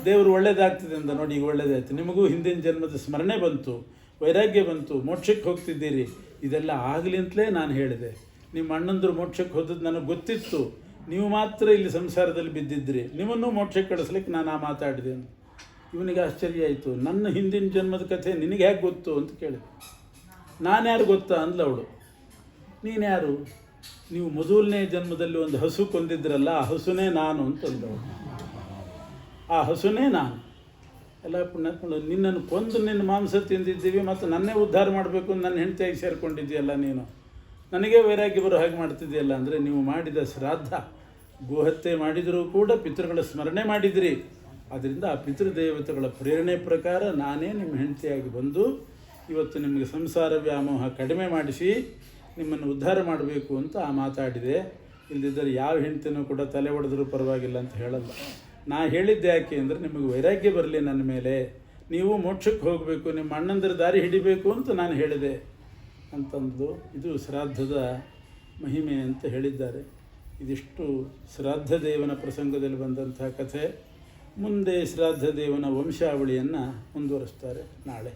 ದೇವರು ಒಳ್ಳೇದಾಗ್ತದೆ ಅಂತ. ನೋಡಿ, ಈಗ ಒಳ್ಳೇದಾಯ್ತು, ನಿಮಗೂ ಹಿಂದಿನ ಜನ್ಮದ ಸ್ಮರಣೆ ಬಂತು, ವೈರಾಗ್ಯ ಬಂತು, ಮೋಕ್ಷಕ್ಕೆ ಹೋಗ್ತಿದ್ದೀರಿ. ಇದೆಲ್ಲ ಆಗಲಿ ಅಂತಲೇ ನಾನು ಹೇಳಿದೆ. ನಿಮ್ಮ ಅಣ್ಣಂದರು ಮೋಕ್ಷಕ್ಕೆ ಹೋದದ್ದು ನನಗೆ ಗೊತ್ತಿತ್ತು, ನೀವು ಮಾತ್ರ ಇಲ್ಲಿ ಸಂಸಾರದಲ್ಲಿ ಬಿದ್ದಿದ್ರಿ, ನಿಮ್ಮನ್ನು ಮೋಕ್ಷಕ್ಕೆ ಕಳಿಸ್ಲಿಕ್ಕೆ ನಾನು ಆ ಮಾತಾಡಿದೆ ಅಂತ. ಇವನಿಗೆ ಆಶ್ಚರ್ಯ ಆಯಿತು. ನನ್ನ ಹಿಂದಿನ ಜನ್ಮದ ಕಥೆ ನಿನಗೆ ಹೇಗೆ ಗೊತ್ತು ಅಂತ ಕೇಳಿದೆ. ನಾನ್ಯಾರು ಗೊತ್ತಾ ಅಂದ್ಲವಳು. ನೀನು ಯಾರು? ನೀವು ಮೊದಲನೇ ಜನ್ಮದಲ್ಲಿ ಒಂದು ಹಸು ಕೊಂದಿದ್ರಲ್ಲ, ಆ ಹಸುನೇ ನಾನು ಅಂತಂದವಳು. ಆ ಹಸುನೇ ನಾನು. ಎಲ್ಲ ಪುಣ್ಯಾತ್ಮಳು, ನಿನ್ನನ್ನು ಕೊಂದು ನಿನ್ನ ಮಾಂಸ ತಿಂದಿದ್ದೀವಿ ಮತ್ತು ನನ್ನೇ ಉದ್ಧಾರ ಮಾಡಬೇಕು ಅಂತ ನನ್ನ ಹೆಂಡತಿಯಾಗಿ ಸೇರಿಕೊಂಡಿದ್ದೀಯಲ್ಲ ನೀನು, ನನಗೇ ವೈರಾಗ್ಯ ಬರೋ ಹಾಗೆ ಮಾಡ್ತಿದ್ದೀಯಲ್ಲ. ಅಂದರೆ ನೀವು ಮಾಡಿದ ಶ್ರಾದ್ದ, ಗೋಹತ್ಯೆ ಮಾಡಿದರೂ ಕೂಡ ಪಿತೃಗಳ ಸ್ಮರಣೆ ಮಾಡಿದಿರಿ. ಆದ್ದರಿಂದ ಆ ಪಿತೃದೇವತೆಗಳ ಪ್ರೇರಣೆ ಪ್ರಕಾರ ನಾನೇ ನಿಮ್ಮ ಹೆಂಡತಿಯಾಗಿ ಬಂದು ಇವತ್ತು ನಿಮಗೆ ಸಂಸಾರ ವ್ಯಾಮೋಹ ಕಡಿಮೆ ಮಾಡಿಸಿ ನಿಮ್ಮನ್ನು ಉದ್ಧಾರ ಮಾಡಬೇಕು ಅಂತ ಮಾತಾಡಿದೆ. ಇಲ್ಲದಿದ್ದರೆ ಯಾವ ಹೆಂಡತಿನೂ ಕೂಡ ತಲೆ ಹೊಡೆದ್ರೂ ಪರವಾಗಿಲ್ಲ ಅಂತ ಹೇಳಲ್ಲ. ನಾ ಹೇಳಿದ್ದೆ ಯಾಕೆ ಅಂದರೆ ನಿಮಗೆ ವೈರಾಗ್ಯ ಬರಲಿ ನನ್ನ ಮೇಲೆ, ನೀವು ಮೋಕ್ಷಕ್ಕೆ ಹೋಗಬೇಕು, ನಿಮ್ಮ ಅಣ್ಣಂದಿರ ದಾರಿ ಹಿಡಿಬೇಕು ಅಂತ ನಾನು ಹೇಳಿದೆ ಅಂತಂದು. ಇದು ಶ್ರಾದ್ದದ ಮಹಿಮೆ ಅಂತ ಹೇಳಿದ್ದಾರೆ. ಇದಿಷ್ಟು ಶ್ರಾದ್ದ ದೇವನ ಪ್ರಸಂಗದಲ್ಲಿ ಬಂದಂಥ ಕಥೆ. ಮುಂದೆ ಶ್ರಾದ್ದ ದೇವನ ವಂಶಾವಳಿಯನ್ನು ಮುಂದುವರಿಸ್ತಾರೆ ನಾಳೆ.